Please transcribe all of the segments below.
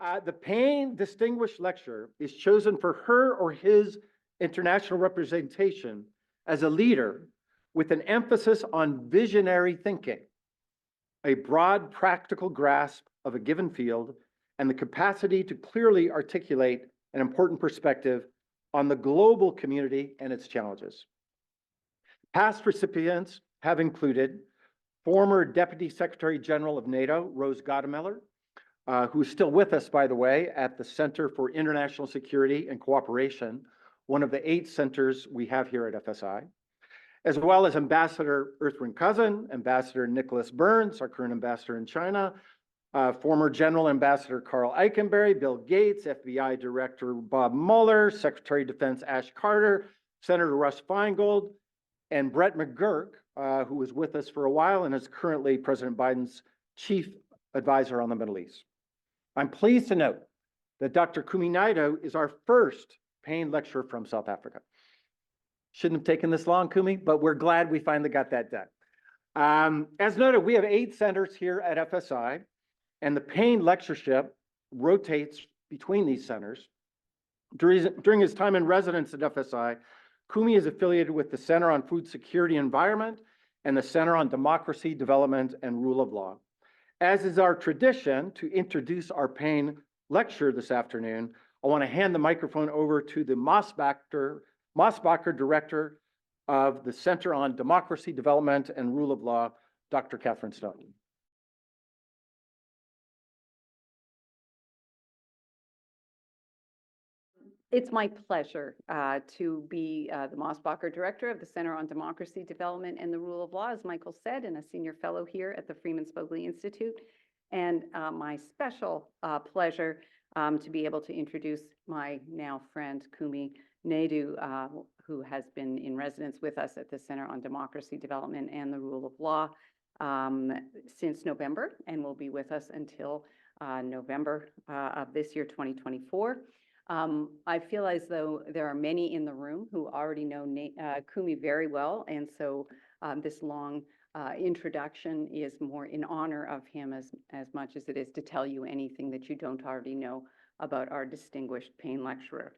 The Payne Distinguished Lecture is chosen for her or his international representation as a leader with an emphasis on visionary thinking, a broad practical grasp of a given field, and the capacity to clearly articulate an important perspective on the global community and its challenges. Past recipients have included former Deputy Secretary General of NATO, Rose Gottemoeller, who is still with us, by the way, at the Center for International Security and Cooperation, one of the 8 centers we have here at FSI, as well as Ambassador Earthring Cousin, Ambassador Nicholas Burns, our current ambassador in China, former General Ambassador Carl Eikenberry, Bill Gates, FBI Director Bob Mueller, Secretary of Defense Ash Carter, Senator Russ Feingold, and Brett McGurk, who was with us for a while and is currently President Biden's chief advisor on the Middle East. I'm pleased to note that Dr. Kumi Naidoo is our first Payne lecturer from South Africa. Shouldn't have taken this long, Kumi, but we're glad we finally got that done. As noted, we have 8 centers here at FSI, and the Payne lectureship rotates between these centers. During his time in residence at FSI, Kumi is affiliated with the Center on Food Security and Environment and the Center on Democracy, Development, and Rule of Law. As is our tradition to introduce our Payne lecture this afternoon, I want to hand the microphone over to the Mosbacher Director of the Center on Democracy, Development, and Rule of Law, Dr. Catherine Stoughton. It's my pleasure to be the Mosbacher Director of the Center on Democracy, Development, and the Rule of Law, as Michael said, and a senior fellow here at the Freeman Spogli Institute. And my special pleasure to be able to introduce my now friend, Kumi Naidoo, who has been in residence with us at the Center on Democracy, Development, and the Rule of Law since November, and will be with us until November of this year, 2024. I feel as though there are many in the room who already know Kumi very well, and so this long introduction is more in honor of him as much as it is to tell you anything that you don't already know about our distinguished Payne lecturer.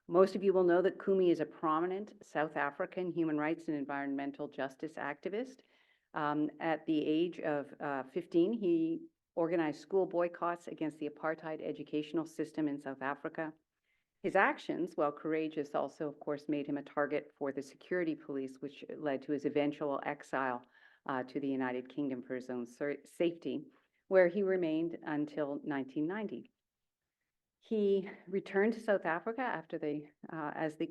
Most of you will know that Kumi is a prominent South African human rights and environmental justice activist. At the age of 15, he organized school boycotts against the apartheid educational system in South Africa. His actions, while courageous, also, of course, made him a target for the security police, which led to his eventual exile to the United Kingdom for his own safety, where he remained until 1990. He returned to South Africa after as the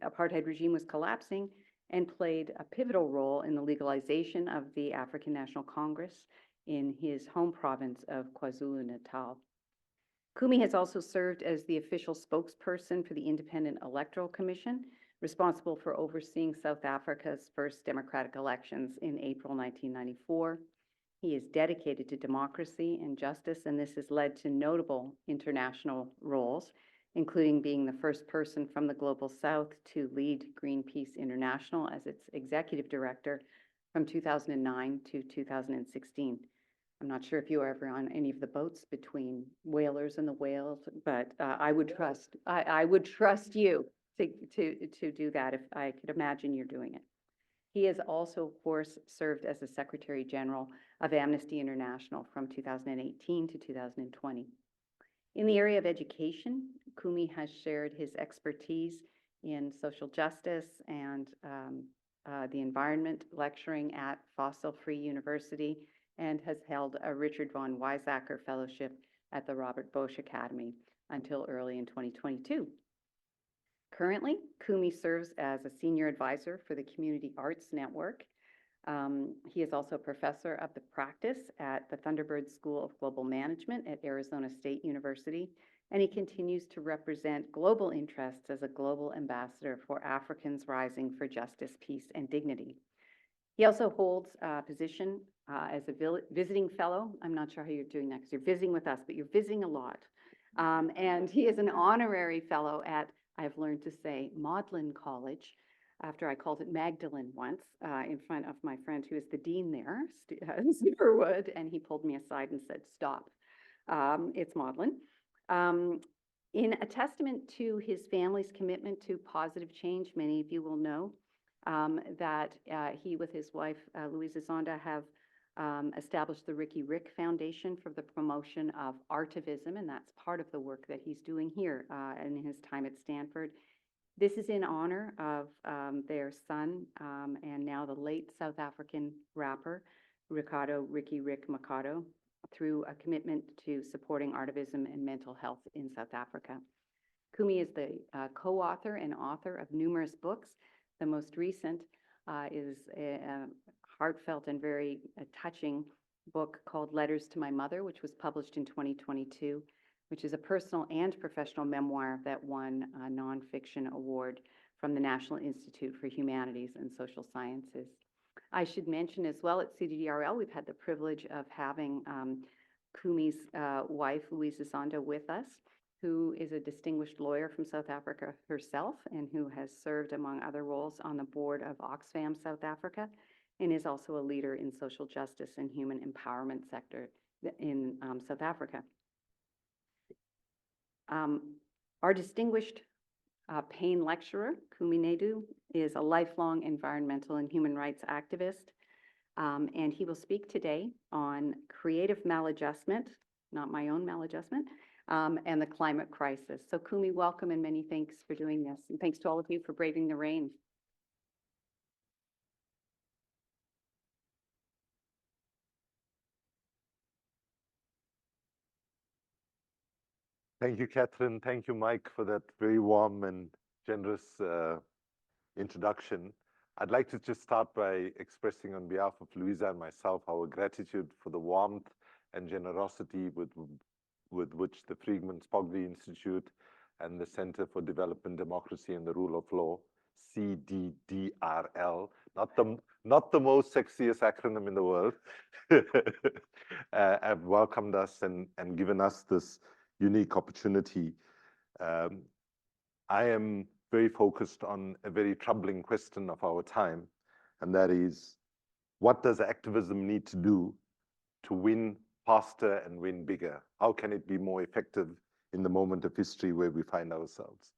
apartheid regime was collapsing, and played a pivotal role in the legalization of the African National Congress in his home province of KwaZulu-Natal. Kumi has also served as the official spokesperson for the Independent Electoral Commission, responsible for overseeing South Africa's first democratic elections in April 1994. He is dedicated to democracy and justice, and this has led to notable international roles, including being the first person from the Global South to lead Greenpeace International as its executive director from 2009 to 2016. I'm not sure if you were ever on any of the boats between whalers and the whales, but I would trust you to do that if I could imagine you're doing it. He has also, of course, served as the Secretary General of Amnesty International from 2018 to 2020. In the area of education, Kumi has shared his expertise in social justice and the environment, lecturing at Fossil Free University, and has held a Richard von Weizsäcker Fellowship at the Robert Bosch Academy until early in 2022. Currently, Kumi serves as a senior advisor for the Community Arts Network. He is also a professor of the practice at the Thunderbird School of Global Management at Arizona State University, and he continues to represent global interests as a global ambassador for Africans Rising for Justice, Peace, and Dignity. He also holds a position as a visiting fellow. I'm not sure how you're doing that because you're visiting with us, but you're visiting a lot. And he is an honorary fellow at, I've learned to say, Magdalen College, after I called it Magdalen once, in front of my friend who is the dean there, Steve Wood, and he pulled me aside and said, stop, it's Magdalen. In a testament to his family's commitment to positive change, many of you will know that he, with his wife, Louisa Zonda, have established the Ricky Rick Foundation for the promotion of Artivism, and that's part of the work that he's doing here in his time at Stanford. This is in honor of their son and now the late South African rapper, Ricky Rick Makado, through a commitment to supporting artivism and mental health in South Africa. Kumi is the co-author and author of numerous books. The most recent is a heartfelt and very touching book called Letters to My Mother, which was published in 2022, which is a personal and professional memoir that won a nonfiction award from the National Institute for Humanities and Social Sciences. I should mention as well at CDDRL, we've had the privilege of having Kumi's wife, Louisa Zonda, with us, who is a distinguished lawyer from South Africa herself and who has served, among other roles, on the board of Oxfam South Africa and is also a leader in social justice and human empowerment sector in South Africa. Our distinguished Payne lecturer, Kumi Naidoo, is a lifelong environmental and human rights activist, and he will speak today on creative maladjustment, not my own maladjustment, and the climate crisis. So Kumi, welcome and many thanks for doing this. And thanks to all of you for braving the rain. Thank you, Catherine. Thank you, Mike, for that very warm and generous introduction. I'd like to just start by expressing on behalf of Louisa and myself our gratitude for the warmth and generosity with which the Freeman Spogli Institute and the Center for Development, Democracy and the Rule of Law, CDDRL, not the most sexiest acronym in the world, have welcomed us and given us this unique opportunity. I am very focused on a very troubling question of our time, and that is, what does activism need to do to win faster and win bigger? How can it be more effective in the moment of history where we find ourselves?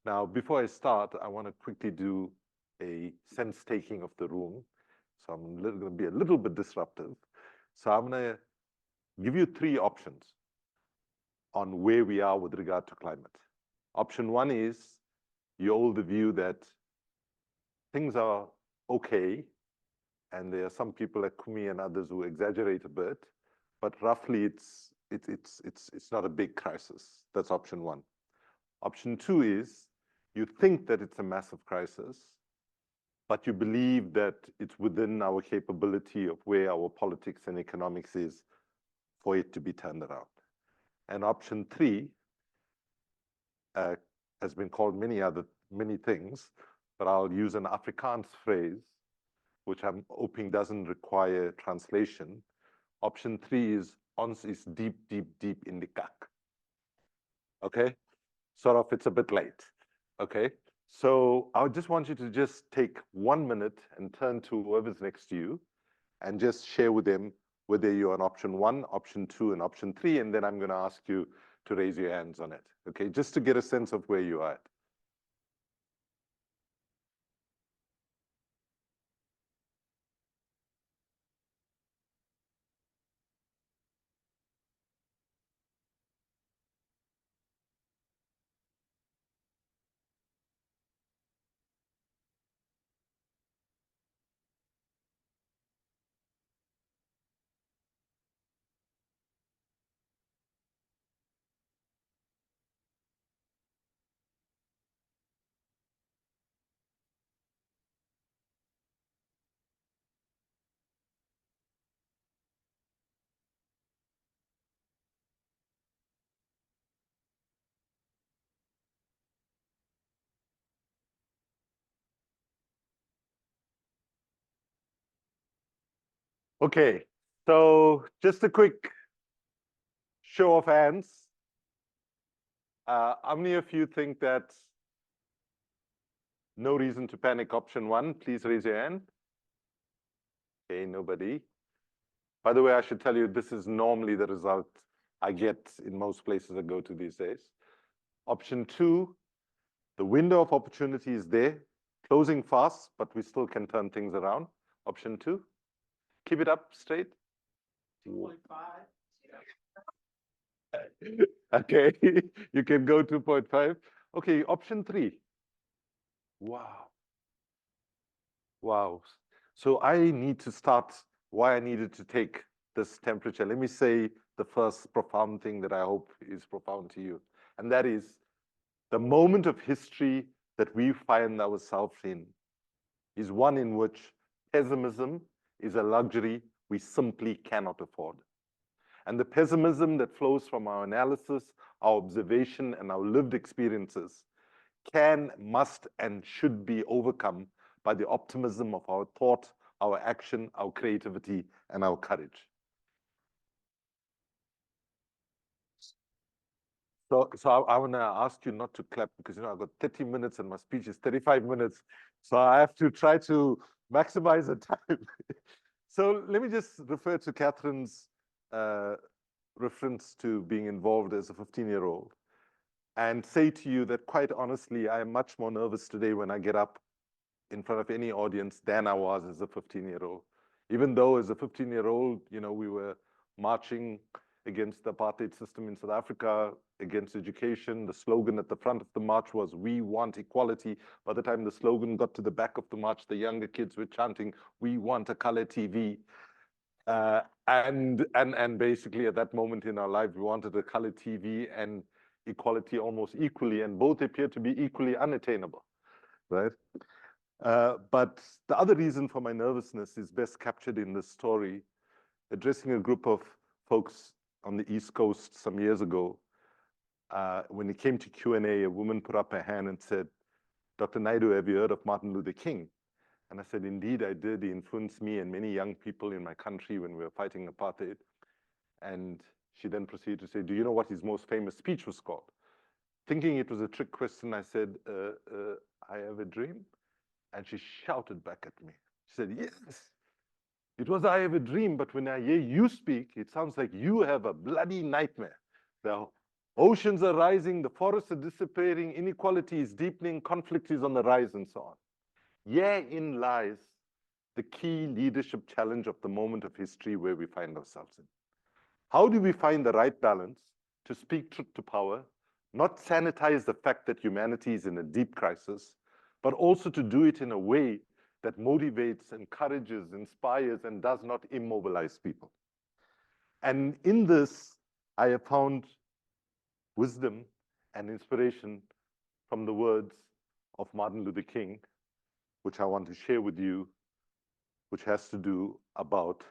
Now, before I start, I want to quickly do a sense taking of the room. So I'm going to be a little bit disruptive. So I'm going to give you three options on where we are with regard to climate. Option one is you hold the view that things are okay, and there are some people like Kumi and others who exaggerate a bit, but roughly it's not a big crisis. That's option one. Option two is you think that it's a massive crisis, but you believe that it's within our capability of where our politics and economics is for it to be turned around. And option three has been called many things, but I'll use an Afrikaans phrase, which I'm hoping doesn't require translation. Option three is, ons is deep, deep, deep in the kak. Okay? Sort of, it's a bit late. Okay? So I just want you to just take 1 minute and turn to whoever's next to you and just share with them whether you're on option one, option two, and option three, and then I'm going to ask you to raise your hands on it, okay? Just to get a sense of where you are at. Okay, so just a quick show of hands. How many of you think that no reason to panic option one? Please raise your hand. Okay, nobody. By the way, I should tell you, this is normally the result I get in most places I go to these days. Option 2, the window of opportunity is there, closing fast, but we still can turn things around. Option 2, keep it up straight. 2.5. Okay, you can go 2.5. Okay, option 3. Wow. Wow. So I need to start why I needed to take this temperature. Let me say the first profound thing that I hope is profound to you. And that is the moment of history that we find ourselves in is one in which pessimism is a luxury we simply cannot afford. And the pessimism that flows from our analysis, our observation, and our lived experiences can, must, and should be overcome by the optimism of our thought, our action, our creativity, and our courage. So I want to ask you not to clap because, you know, I've got 30 minutes and my speech is 35 minutes. So I have to try to maximize the time. So let me just refer to Catherine's reference to being involved as a 15-year-old and say to you that quite honestly, I am much more nervous today when I get up in front of any audience than I was as a 15-year-old. Even though as a 15-year-old, you know, we were marching against the apartheid system in South Africa, against education. The slogan at the front of the march was, "We want equality." By the time the slogan got to the back of the march, the younger kids were chanting, "We want a color TV." And basically at that moment in our life, we wanted a color TV and equality almost equally, and both appear to be equally unattainable, right? But the other reason for my nervousness is best captured in this story. Addressing a group of folks on the East Coast some years ago, when it came to Q&A, a woman put up her hand and said, "Dr. Naidoo, have you heard of Martin Luther King?" And I said, "Indeed, I did. He influenced me and many young people in my country when we were fighting apartheid." And she then proceeded to say, "Do you know what his most famous speech was called?" Thinking it was a trick question, I said, "I have a dream." And she shouted back at me. She said, "Yes, it was I have a dream, but when I hear you speak, it sounds like you have a bloody nightmare. The oceans are rising, the forests are disappearing, inequality is deepening, conflict is on the rise, and so on." Herein lies the key leadership challenge of the moment of history where we find ourselves in. How do we find the right balance to speak truth to power, not sanitize the fact that humanity is in a deep crisis, but also to do it in a way that motivates, encourages, inspires, and does not immobilize people? And in this, I have found wisdom and inspiration from the words of Martin Luther King, which I want to share with you, which has to do about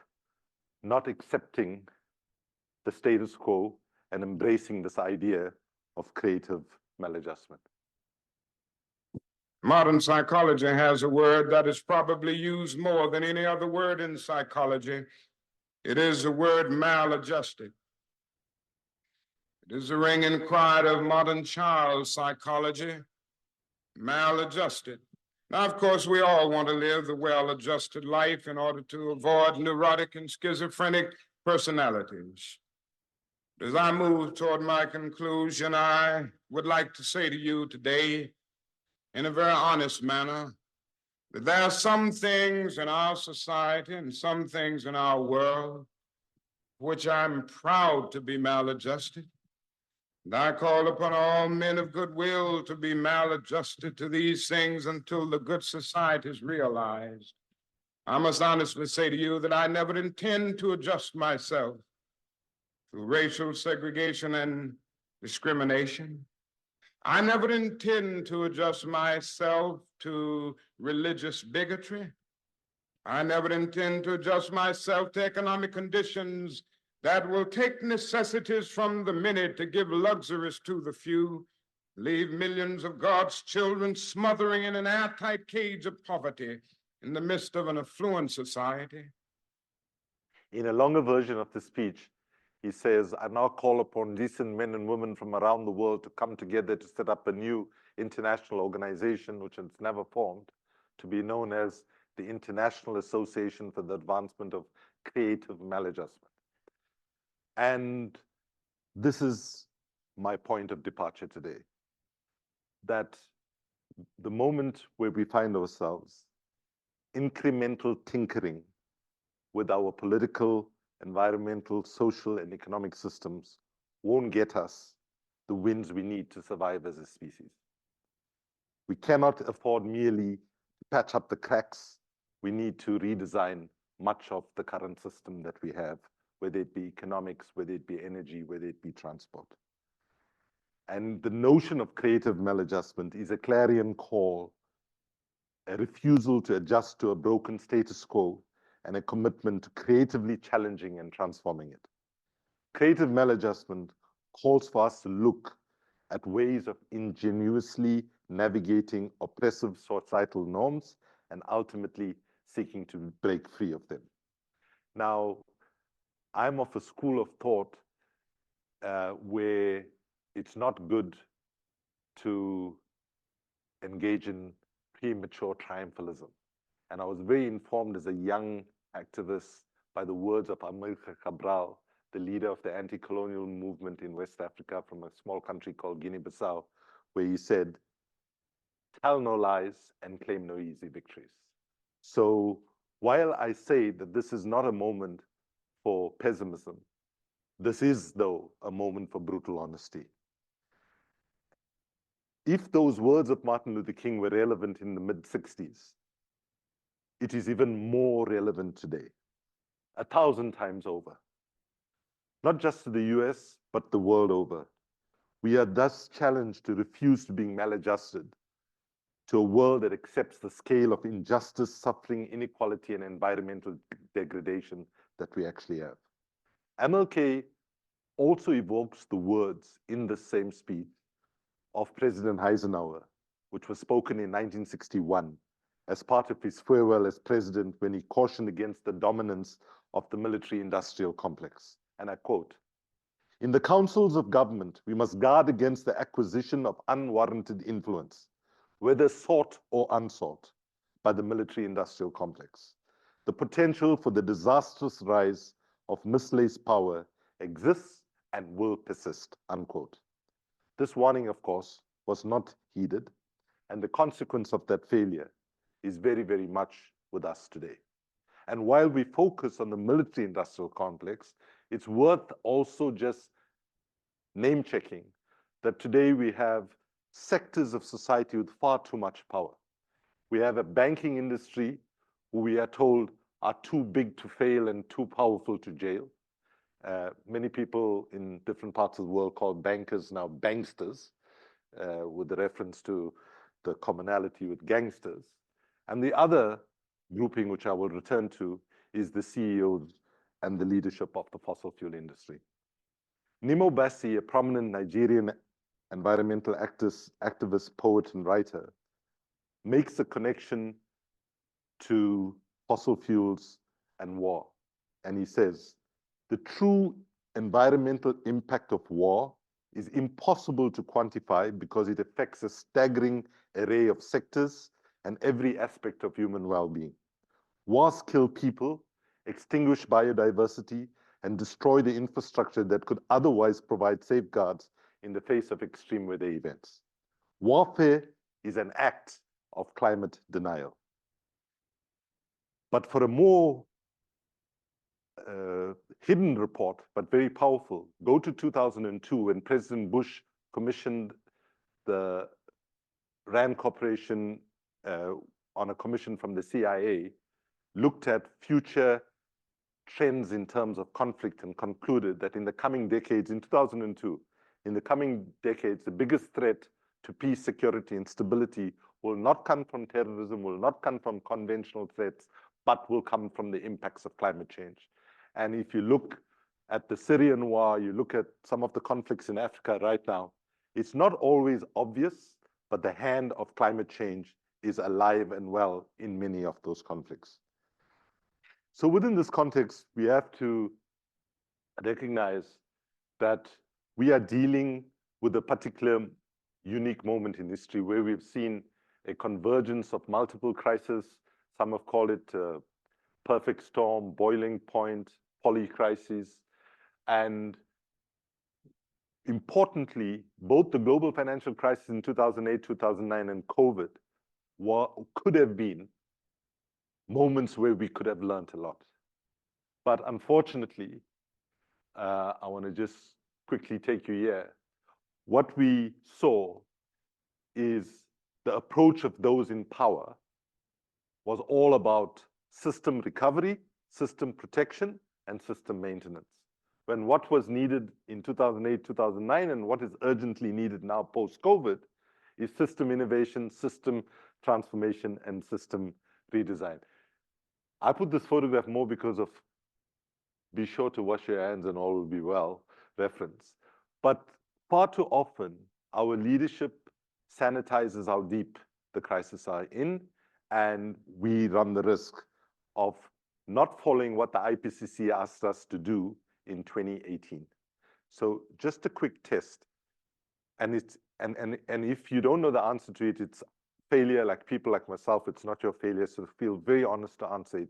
not accepting the status quo and embracing this idea of creative maladjustment. Modern psychology has a word that is probably used more than any other word in psychology. It is the word maladjusted. It is the ringing cry of modern child psychology, maladjusted. Now, of course, we all want to live the well-adjusted life in order to avoid neurotic and schizophrenic personalities. As I move toward my conclusion, I would like to say to you today, in a very honest manner, that there are some things in our society and some things in our world which I'm proud to be maladjusted. And I call upon all men of goodwill to be maladjusted to these things until the good society is realized. I must honestly say to you that I never intend to adjust myself through racial segregation and discrimination. I never intend to adjust myself to religious bigotry. I never intend to adjust myself to economic conditions that will take necessities from the many to give luxuries to the few, leave millions of God's children smothering in an airtight cage of poverty in the midst of an affluent society. In a longer version of the speech, he says, "I now call upon decent men and women from around the world to come together to set up a new international organization, which has never formed, to be known as the International Association for the Advancement of Creative Maladjustment." And This is my point of departure today, that the moment where we find ourselves, incremental tinkering with our political, environmental, social, and economic systems won't get us the wins we need to survive as a species. We cannot afford merely to patch up the cracks. We need to redesign much of the current system that we have, whether it be economics, whether it be energy, whether it be transport. And the notion of creative maladjustment is a clarion call, a refusal to adjust to a broken status quo, and a commitment to creatively challenging and transforming it. Creative maladjustment calls for us to look at ways of ingeniously navigating oppressive societal norms and ultimately seeking to break free of them. Now, I'm of a school of thought where it's not good to engage in premature triumphalism. And I was very informed as a young activist by the words of Amilcar Cabral, the leader of the anti-colonial movement in West Africa from a small country called Guinea-Bissau, where he said, tell no lies and claim no easy victories. So while I say that this is not a moment for pessimism, this is, though, a moment for brutal honesty. If those words of Martin Luther King were relevant in the mid-60s, it is even more relevant today, 1,000 times over. Not just to the US, but the world over. We are thus challenged to refuse to be maladjusted to a world that accepts the scale of injustice, suffering, inequality, and environmental degradation that we actually have. MLK also evokes the words in the same speech of President Eisenhower, which was spoken in 1961 as part of his farewell as president when he cautioned against the dominance of the military-industrial complex. And I quote, "In the councils of government, we must guard against the acquisition of unwarranted influence, whether sought or unsought, by the military-industrial complex. The potential for the disastrous rise of misplaced power exists and will persist," unquote. This warning, of course, was not heeded, and the consequence of that failure is very, very much with us today. And while we focus on the military-industrial complex, it's worth also just name-checking that today we have sectors of society with far too much power. We have a banking industry who we are told are too big to fail and too powerful to jail. Many people in different parts of the world call bankers now banksters, with the reference to the commonality with gangsters. And the other grouping, which I will return to, is the CEOs and the leadership of the fossil fuel industry. Nimo Bassi, a prominent Nigerian environmental activist, poet, and writer, makes a connection to fossil fuels and war. And he says, the true environmental impact of war is impossible to quantify because it affects a staggering array of sectors and every aspect of human well-being. Wars kill people, extinguish biodiversity, and destroy the infrastructure that could otherwise provide safeguards in the face of extreme weather events. Warfare is an act of climate denial. But for a more hidden report, but very powerful, go to 2002 when President Bush commissioned the RAND Corporation on a commission from the CIA, looked at future trends in terms of conflict and concluded that in the coming decades, in 2002, in the coming decades, the biggest threat to peace, security, and stability will not come from terrorism, will not come from conventional threats, but will come from the impacts of climate change. And if you look at the Syrian war, you look at some of the conflicts in Africa right now, it's not always obvious, but the hand of climate change is alive and well in many of those conflicts. So within this context, we have to recognize that we are dealing with a particular unique moment in history where we've seen a convergence of multiple crises. Some have called it perfect storm, boiling point, polycrisis. And importantly, both the global financial crisis in 2008, 2009, and COVID could have been moments where we could have learned a lot. But unfortunately, I want to just quickly take you here. What we saw is the approach of those in power was all about system recovery, system protection, and system maintenance. When what was needed in 2008, 2009, and what is urgently needed now post-COVID is system innovation, system transformation, and system redesign. I put this photograph more because of be sure to wash your hands and all will be well reference. But far too often, our leadership sanitizes how deep the crises are in, and we run the risk of not following what the IPCC asked us to do in 2018. So just a quick test. And if you don't know the answer to it, it's failure. Like people like myself, it's not your failure. So feel very honest to answer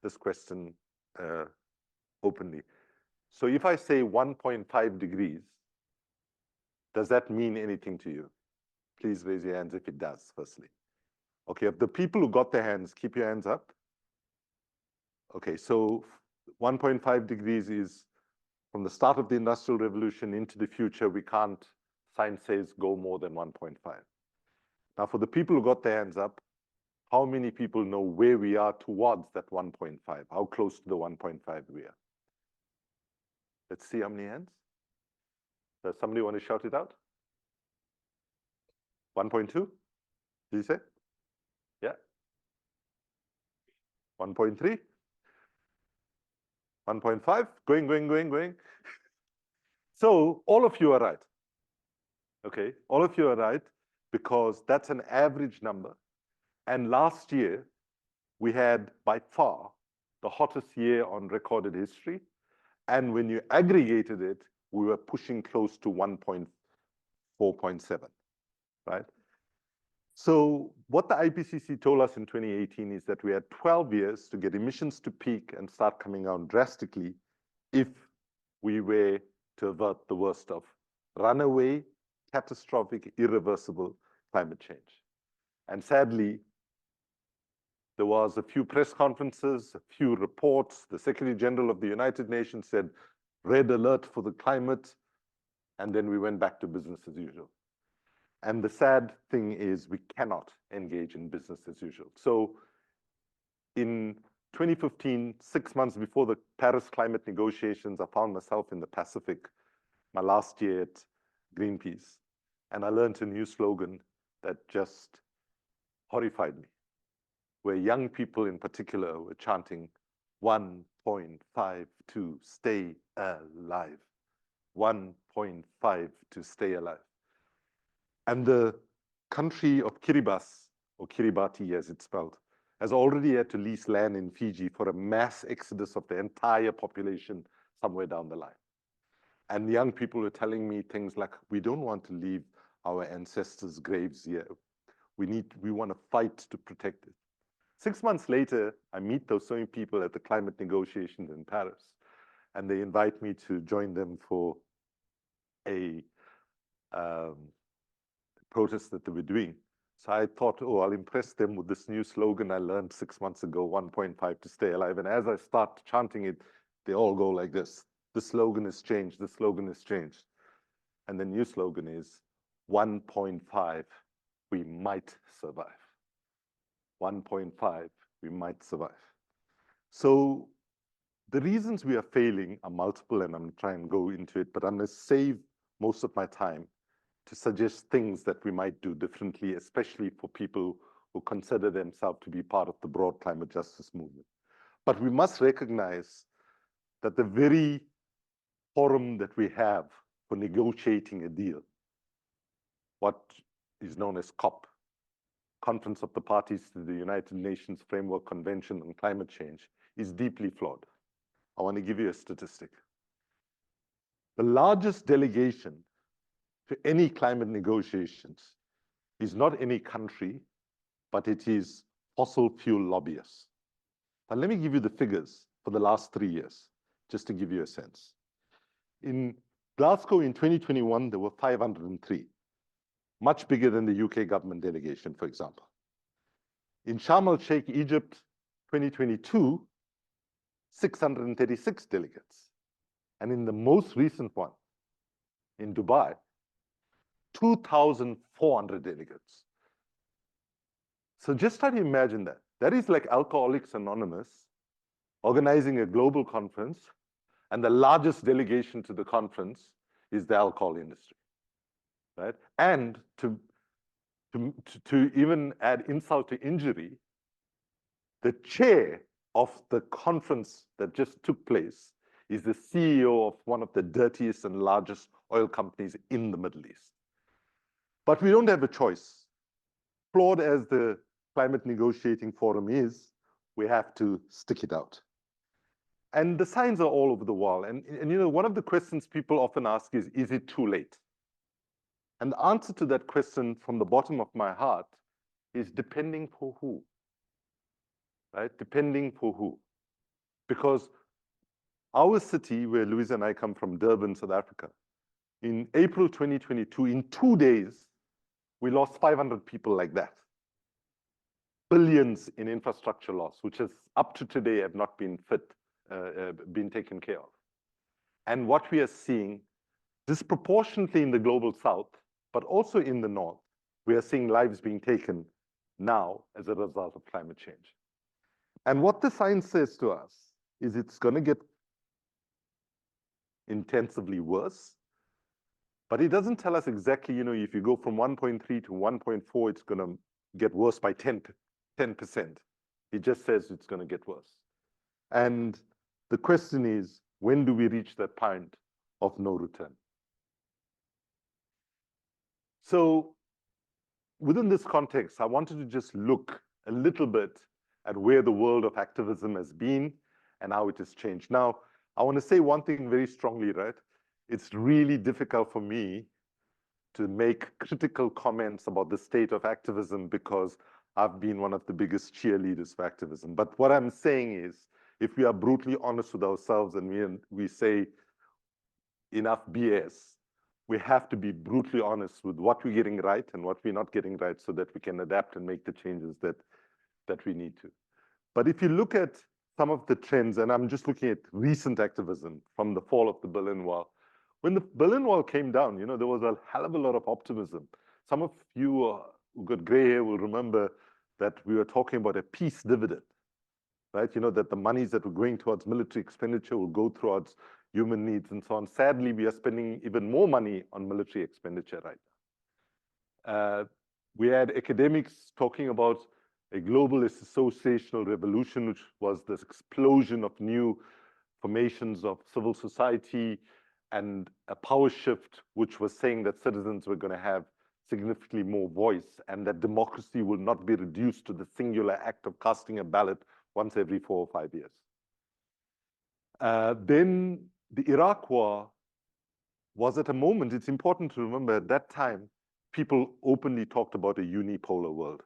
this question openly. So if I say 1.5 degrees, does that mean anything to you? Please raise your hands if it does, firstly. Okay, of the people who got their hands, keep your hands up. Okay, so 1.5 degrees is from the start of the Industrial Revolution into the future, we can't, science says, go more than 1.5. Now, for the people who got their hands up, how many people know where we are towards that 1.5? How close to the 1.5 we are? Let's see how many hands. Does somebody want to shout it out? 1.2? Did you say? Yeah. 1.3? 1.5? Going. So all of you are right. Okay, all of you are right, because that's an average number. And last year, we had by far the hottest year on recorded history. And when you aggregated it, we were pushing close to 1.4.7, right? So what the IPCC told us in 2018 is that we had 12 years to get emissions to peak and start coming down drastically if we were to avert the worst of runaway, catastrophic, irreversible climate change. And sadly, there was a few press conferences, a few reports. The Secretary General of the United Nations said, red alert for the climate. And then we went back to business as usual. And the sad thing is we cannot engage in business as usual. So in 2015, 6 months before the Paris climate negotiations, I found myself in the Pacific, my last year at Greenpeace. And I learned a new slogan that just horrified me, where young people in particular were chanting 1.5 to stay alive. 1.5 to stay alive. And the country of Kiribati, or Kiribati as it's spelled, has already had to lease land in Fiji for a mass exodus of the entire population somewhere down the line. And young people were telling me things like, we don't want to leave our ancestors' graves here. We want to fight to protect it. 6 months later, I meet those same people at the climate negotiations in Paris, and they invite me to join them for a protest that they were doing. So I thought, oh, I'll impress them with this new slogan I learned 6 months ago, 1.5 to stay alive. And as I start chanting it, they all go like this. The slogan has changed, the slogan has changed. And the new slogan is 1.5, we might survive. 1.5, we might survive. So the reasons we are failing are multiple, and I'm going to try and go into it, but I'm going to save most of my time to suggest things that we might do differently, especially for people who consider themselves to be part of the broad climate justice movement. But we must recognize that the very forum that we have for negotiating a deal, what is known as COP, Conference of the Parties to the United Nations Framework Convention on Climate Change, is deeply flawed. I want to give you a statistic. The largest delegation to any climate negotiations is not any country, but it is fossil fuel lobbyists. Now, let me give you the figures for the last 3 years, just to give you a sense. In Glasgow in 2021, there were 503, much bigger than the UK government delegation, for example. In Sharm el-Sheikh, Egypt, 2022, 636 delegates. And in the most recent one, in Dubai, 2,400 delegates. So just try to imagine that. That is like Alcoholics Anonymous organizing a global conference, and the largest delegation to the conference is the alcohol industry, right? And to even add insult to injury, the chair of the conference that just took place is the CEO of one of the dirtiest and largest oil companies in the Middle East. But we don't have a choice. Flawed as the climate negotiating forum is, we have to stick it out. And the signs are all over the world. And you know, one of the questions people often ask is it too late? And the answer to that question from the bottom of my heart is depending for who, right? Depending for who. Because our city, where Louise and I come from, Durban, South Africa, in April 2022, in 2 days, we lost 500 people like that. Billions in infrastructure loss, which has up to today have not been been taken care of. And what we are seeing disproportionately in the global south, but also in the north, we are seeing lives being taken now as a result of climate change. And what the science says to us is it's going to get intensively worse, but it doesn't tell us exactly, you know, if you go from 1.3 to 1.4, it's going to get worse by 10%. It just says it's going to get worse. And the question is, when do we reach that point of no return? So within this context, I wanted to just look a little bit at where the world of activism has been and how it has changed. Now, I want to say one thing very strongly, right? It's really difficult for me to make critical comments about the state of activism because I've been one of the biggest cheerleaders for activism. But what I'm saying is, if we are brutally honest with ourselves and we say enough BS, we have to be brutally honest with what we're getting right and what we're not getting right so that we can adapt and make the changes that we need to. But if you look at some of the trends, and I'm just looking at recent activism from the fall of the Berlin Wall. When the Berlin Wall came down, you know, there was a hell of a lot of optimism. Some of you who got gray hair will remember that we were talking about a peace dividend, right? You know, that the monies that were going towards military expenditure will go towards human needs and so on. Sadly, we are spending even more money on military expenditure right now. We had academics talking about a globalist associational revolution, which was this explosion of new formations of civil society and a power shift, which was saying that citizens were going to have significantly more voice and that democracy will not be reduced to the singular act of casting a ballot once every 4 or 5 years. Then the Iraq War was at a moment, it's important to remember at that time, people openly talked about a unipolar world,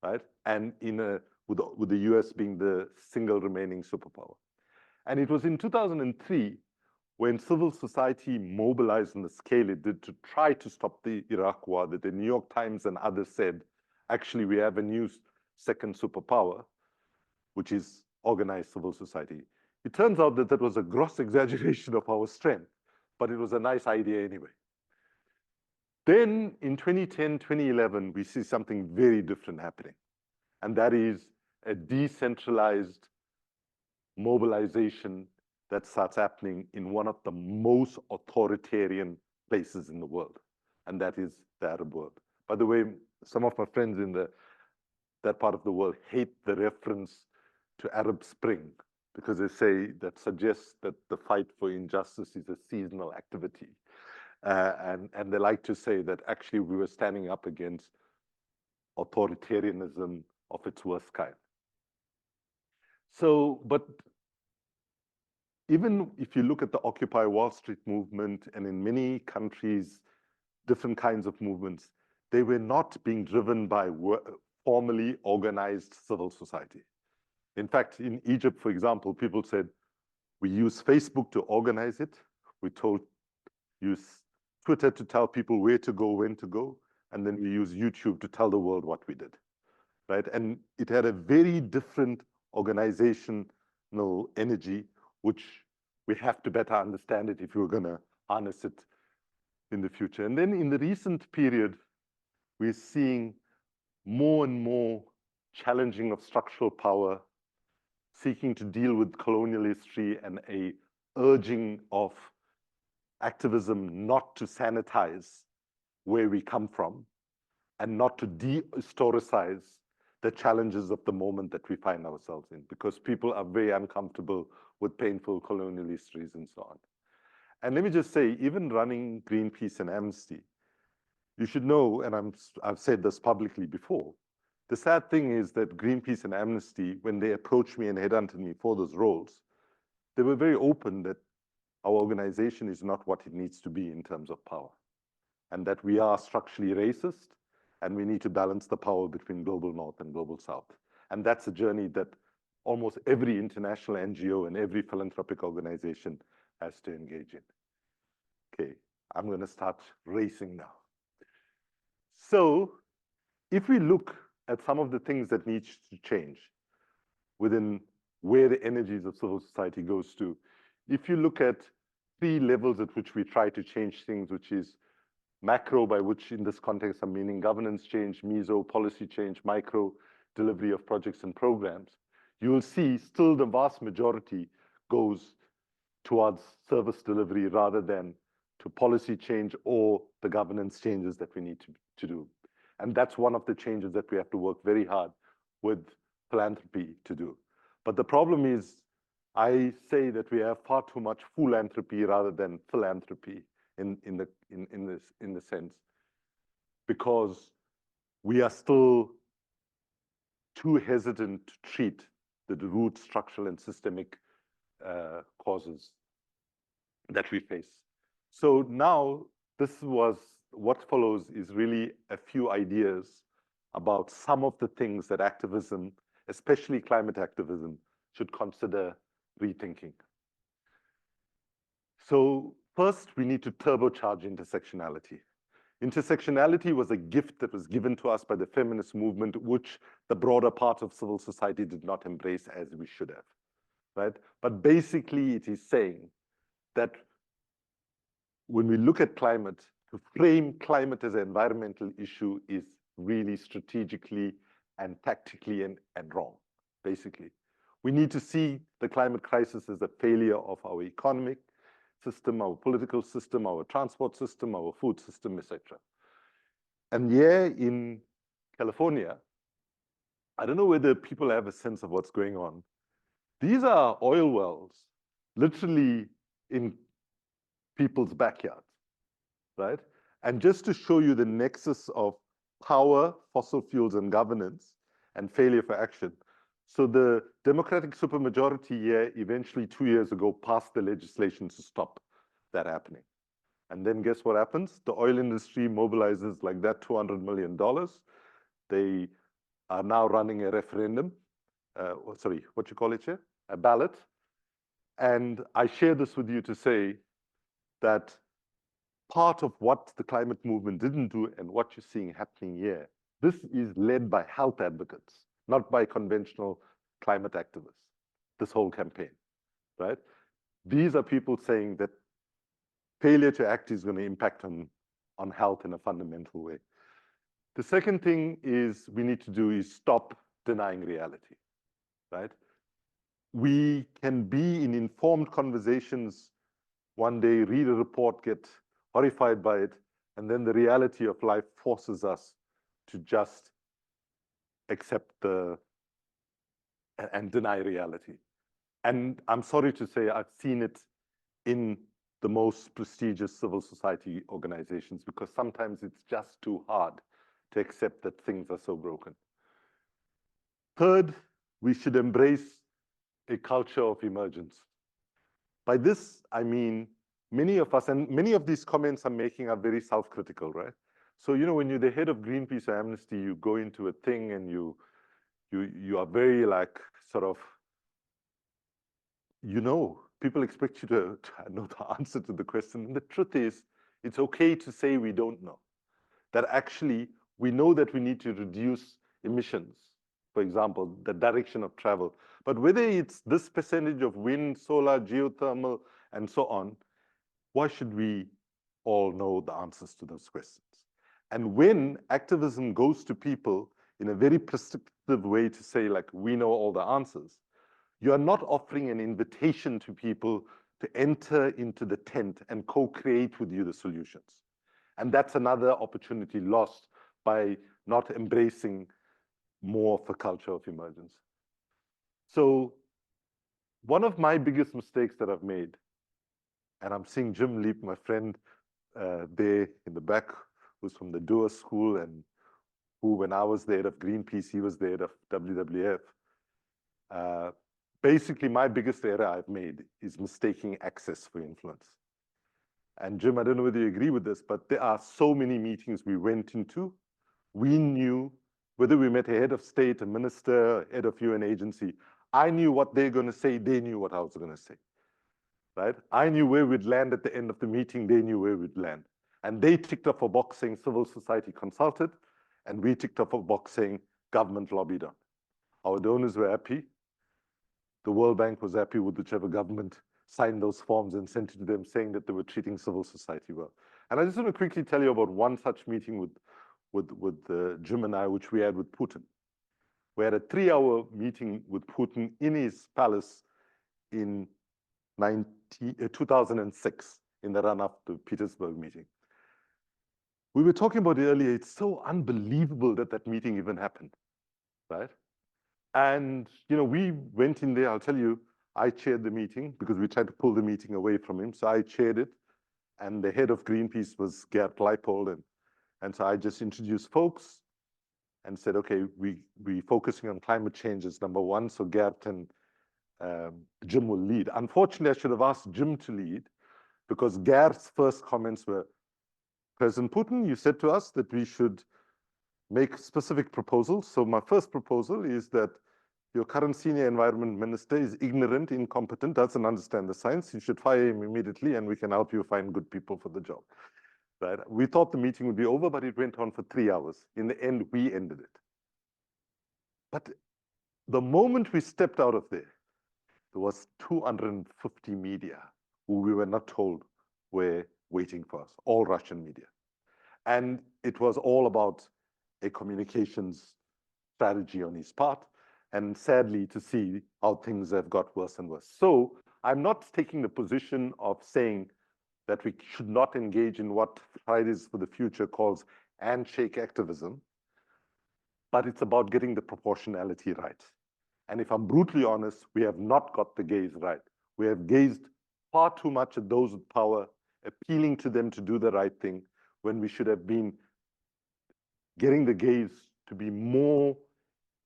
right? And with the US being the single remaining superpower. And it was in 2003 when civil society mobilized on the scale it did to try to stop the Iraq War, that the New York Times and others said, actually, we have a new second superpower, which is organized civil society. It turns out that that was a gross exaggeration of our strength, but it was a nice idea anyway. Then in 2010, 2011, we see something very different happening. And that is a decentralized mobilization that starts happening in one of the most authoritarian places in the world, and that is the Arab world. By the way, some of my friends in that part of the world hate the reference to Arab Spring because they say that suggests that the fight for injustice is a seasonal activity. And they like to say that actually we were standing up against authoritarianism of its worst kind. So, but even if you look at the Occupy Wall Street movement, and in many countries, different kinds of movements, they were not being driven by formally organized civil society. In fact, in Egypt, for example, people said, we use Facebook to organize it. We told use Twitter to tell people where to go, when to go, and then we use YouTube to tell the world what we did, right? And it had a very different organizational energy, which we have to better understand it if we're going to harness it in the future. And then in the recent period, we're seeing more and more challenging of structural power, seeking to deal with colonial history, and a urging of activism not to sanitize where we come from and not to de-historicize the challenges of the moment that we find ourselves in, because people are very uncomfortable with painful colonial histories and so on. And let me just say, even running Greenpeace and Amnesty, you should know, and I've said this publicly before, the sad thing is that Greenpeace and Amnesty, when they approached me and headhunted me for those roles, they were very open that our organization is not what it needs to be in terms of power, and that we are structurally racist, and we need to balance the power between global north and global south. And that's a journey that almost every international NGO and every philanthropic organization has to engage in. Okay, I'm going to start racing now. So if we look at some of the things that need to change within where the energies of civil society goes to, if you look at 3 levels at which we try to change things, which is macro, by which in this context I'm meaning governance change, meso, policy change, micro, delivery of projects and programs, you will see still the vast majority goes towards service delivery rather than to policy change or the governance changes that we need to do. And that's one of the changes that we have to work very hard with philanthropy to do. But the problem is, I say that we have far too much philanthropy rather than philanthropy in the sense, because we are still too hesitant to treat the root structural and systemic causes that we face. So now what follows is really a few ideas about some of the things that activism, especially climate activism, should consider rethinking. So first, we need to turbocharge intersectionality. Intersectionality was a gift that was given to us by the feminist movement, which the broader part of civil society did not embrace as we should have, right? But basically, it is saying that when we look at climate, to frame climate as an environmental issue is really strategically and tactically and wrong, basically. We need to see the climate crisis as a failure of our economic system, our political system, our transport system, our food system, etc. And here in California, I don't know whether people have a sense of what's going on. These are oil wells, literally in people's backyards, right? And just to show you the nexus of power, fossil fuels, and governance, and failure for action. So the Democratic supermajority here eventually 2 years ago passed the legislation to stop that happening. And then guess what happens? The oil industry mobilizes like that $200 million. They are now running a referendum, sorry, what you call it here? A ballot. And I share this with you to say that part of what the climate movement didn't do and what you're seeing happening here, this is led by health advocates, not by conventional climate activists, this whole campaign, right? These are people saying that failure to act is going to impact on health in a fundamental way. The second thing is we need to do is stop denying reality, right? We can be in informed conversations one day, read a report, get horrified by it, and then the reality of life forces us to just accept and deny reality. And I'm sorry to say, I've seen it in the most prestigious civil society organizations, because sometimes it's just too hard to accept that things are so broken. Third, we should embrace a culture of emergence. By this, I mean, many of us, and many of these comments I'm making are very self-critical, right? So, you know, when you're the head of Greenpeace or Amnesty, you go into a thing and you are very like, sort of, you know people expect you to know the answer to the question. And the truth is, it's okay to say we don't know. That actually, we know that we need to reduce emissions, for example, the direction of travel. But whether it's this percentage of wind, solar, geothermal, and so on, why should we all know the answers to those questions? And when activism goes to people in a very prescriptive way to say, like, we know all the answers, you are not offering an invitation to people to enter into the tent and co-create with you the solutions. And that's another opportunity lost by not embracing more of a culture of emergence. So one of my biggest mistakes that I've made, and I'm seeing Jim Leap, my friend there in the back, who's from the Doer School, and who, when I was the head of Greenpeace, he was the head of WWF. Basically, my biggest error I've made is mistaking access for influence. And Jim, I don't know whether you agree with this, but there are so many meetings we went into. We knew, whether we met a head of state, a minister, head of UN agency, I knew what they're going to say, they knew what I was going to say, right? I knew where we'd land at the end of the meeting, they knew where we'd land. And they ticked off a box saying civil society consulted, and we ticked off a box saying government lobbied on. Our donors were happy. The World Bank was happy with whichever government signed those forms and sent it to them saying that they were treating civil society well. And I just want to quickly tell you about one such meeting with Jim and I, which we had with Putin. We had a 3-hour meeting with Putin in his palace in 2006, in the run-up to Petersburg meeting. We were talking about it earlier. It's so unbelievable that that meeting even happened, right? And we went in there. I'll tell you, I chaired the meeting because we tried to pull the meeting away from him. So I chaired it, and the head of Greenpeace was Gert Leipold, and so I just introduced folks and said, okay, we're focusing on climate change as number one. So Gert and Jim will lead. Unfortunately, I should have asked Jim to lead because Gert's first comments were, President Putin, you said to us that we should make specific proposals. So my first proposal is that your current senior environment minister is ignorant, incompetent, doesn't understand the science. You should fire him immediately, and we can help you find good people for the job. Right? We thought the meeting would be over, but it went on for 3 hours. In the end, we ended it. But the moment we stepped out of there was 250 media who we were not told were waiting for us, all Russian media. And it was all about a communications strategy on his part, and sadly to see how things have got worse and worse. So I'm not taking the position of saying that we should not engage in what Fridays for the Future calls handshake activism, but it's about getting the proportionality right. And if I'm brutally honest, we have not got the gaze right. We have gazed far too much at those with power, appealing to them to do the right thing, when we should have been getting the gaze to be more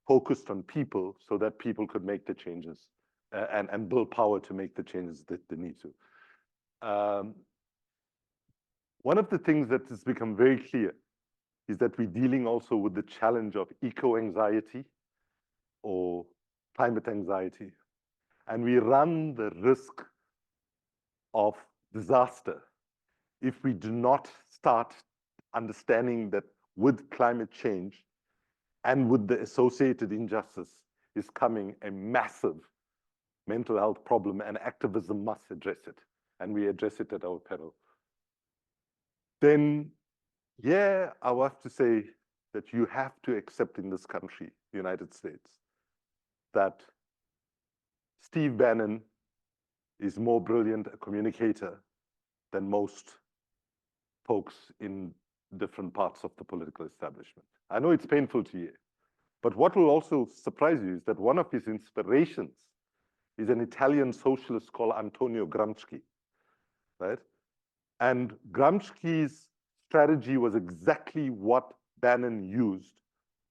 focused on people so that people could make the changes and build power to make the changes that they need to. One of the things that has become very clear is that we're dealing also with the challenge of eco-anxiety or climate anxiety. And we run the risk of disaster if we do not start understanding that with climate change and with the associated injustice is coming a massive mental health problem, and activism must address it. And we address it at our panel. Then, yeah, I will have to say that you have to accept in this country, the United States, that Steve Bannon is more brilliant a communicator than most folks in different parts of the political establishment. I know it's painful to hear, but what will also surprise you is that one of his inspirations is an Italian socialist called Antonio Gramsci, right? And Gramsci's strategy was exactly what Bannon used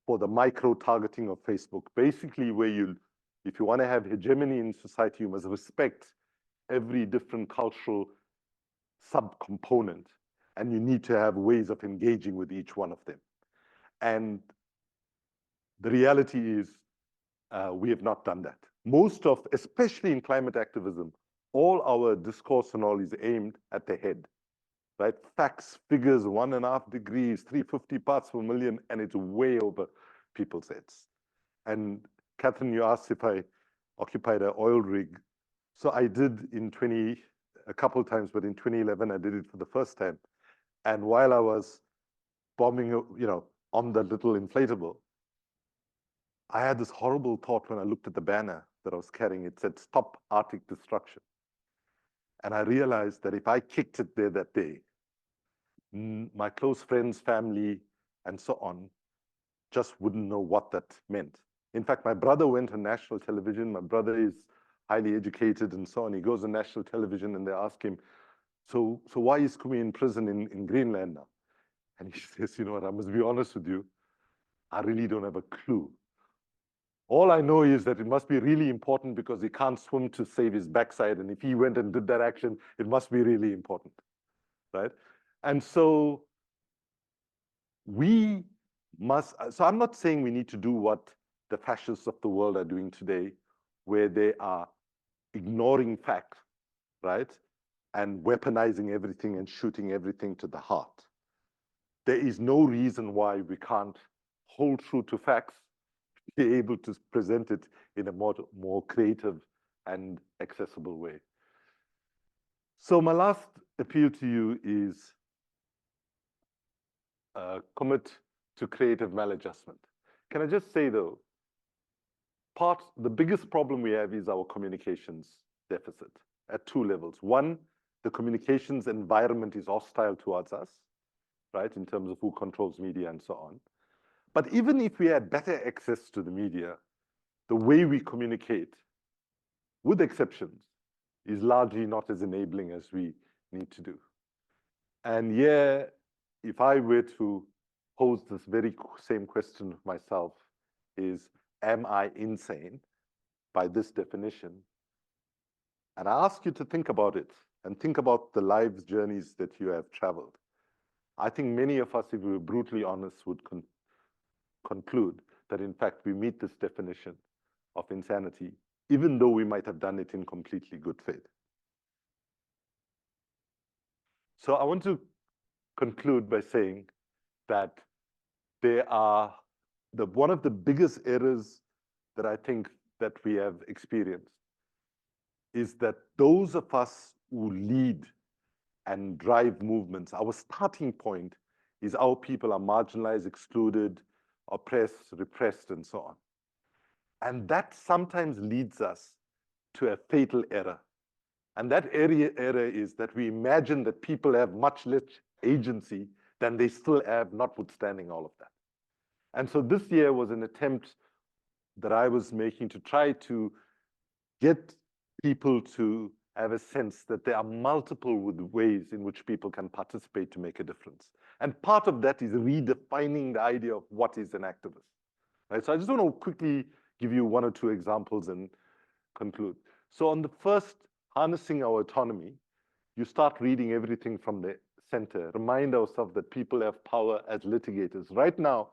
for the micro-targeting of Facebook. Basically, where if you want to have hegemony in society, you must respect every different cultural subcomponent, and you need to have ways of engaging with each one of them. And the reality is we have not done that. Most of, especially in climate activism, all our discourse and all is aimed at the head, right? Facts, figures, 1.5 degrees, 350 parts per million, and it's way over people's heads. And Catherine, you asked if I occupied an oil rig. So I did a couple times, but in 2011, I did it for the first time. And while I was bombing, on the little inflatable, I had this horrible thought when I looked at the banner that I was carrying. It said, "Stop Arctic Destruction." And I realized that if I kicked it there that day, my close friends, family, and so on, just wouldn't know what that meant. In fact, my brother went on national television. My brother is highly educated and so on. He goes on national television and they ask him, so why is Kumi in prison in Greenland now? And he says, you know what, I must be honest with you, I really don't have a clue. All I know is that it must be really important because he can't swim to save his backside. And if he went and did that action, it must be really important, right? And so we must, so I'm not saying we need to do what the fascists of the world are doing today, where they are ignoring facts, right? And weaponizing everything and shooting everything to the heart. There is no reason why we can't hold true to facts, be able to present it in a more creative and accessible way. So my last appeal to you is commit to creative maladjustment. Can I just say though, the biggest problem we have is our communications deficit at 2 levels. One, the communications environment is hostile towards us, right, in terms of who controls media and so on. But even if we had better access to the media, the way we communicate, with exceptions, is largely not as enabling as we need to do. And yeah, if I were to pose this very same question of myself, is, am I insane by this definition? And I ask you to think about it and think about the lives journeys that you have traveled. I think many of us, if we were brutally honest, would conclude that in fact we meet this definition of insanity, even though we might have done it in completely good faith. So I want to conclude by saying that one of the biggest errors that I think that we have experienced is that those of us who lead and drive movements, our starting point is our people are marginalized, excluded, oppressed, repressed, and so on. And that sometimes leads us to a fatal error. And that error is that we imagine that people have much less agency than they still have, notwithstanding all of that. And so this year was an attempt that I was making to try to get people to have a sense that there are multiple ways in which people can participate to make a difference. And part of that is redefining the idea of what is an activist. Right? So I just want to quickly give you 1 or 2 examples and conclude. So on the first, harnessing our autonomy, you start reading everything from the center. Remind ourselves that people have power as litigators. Right now,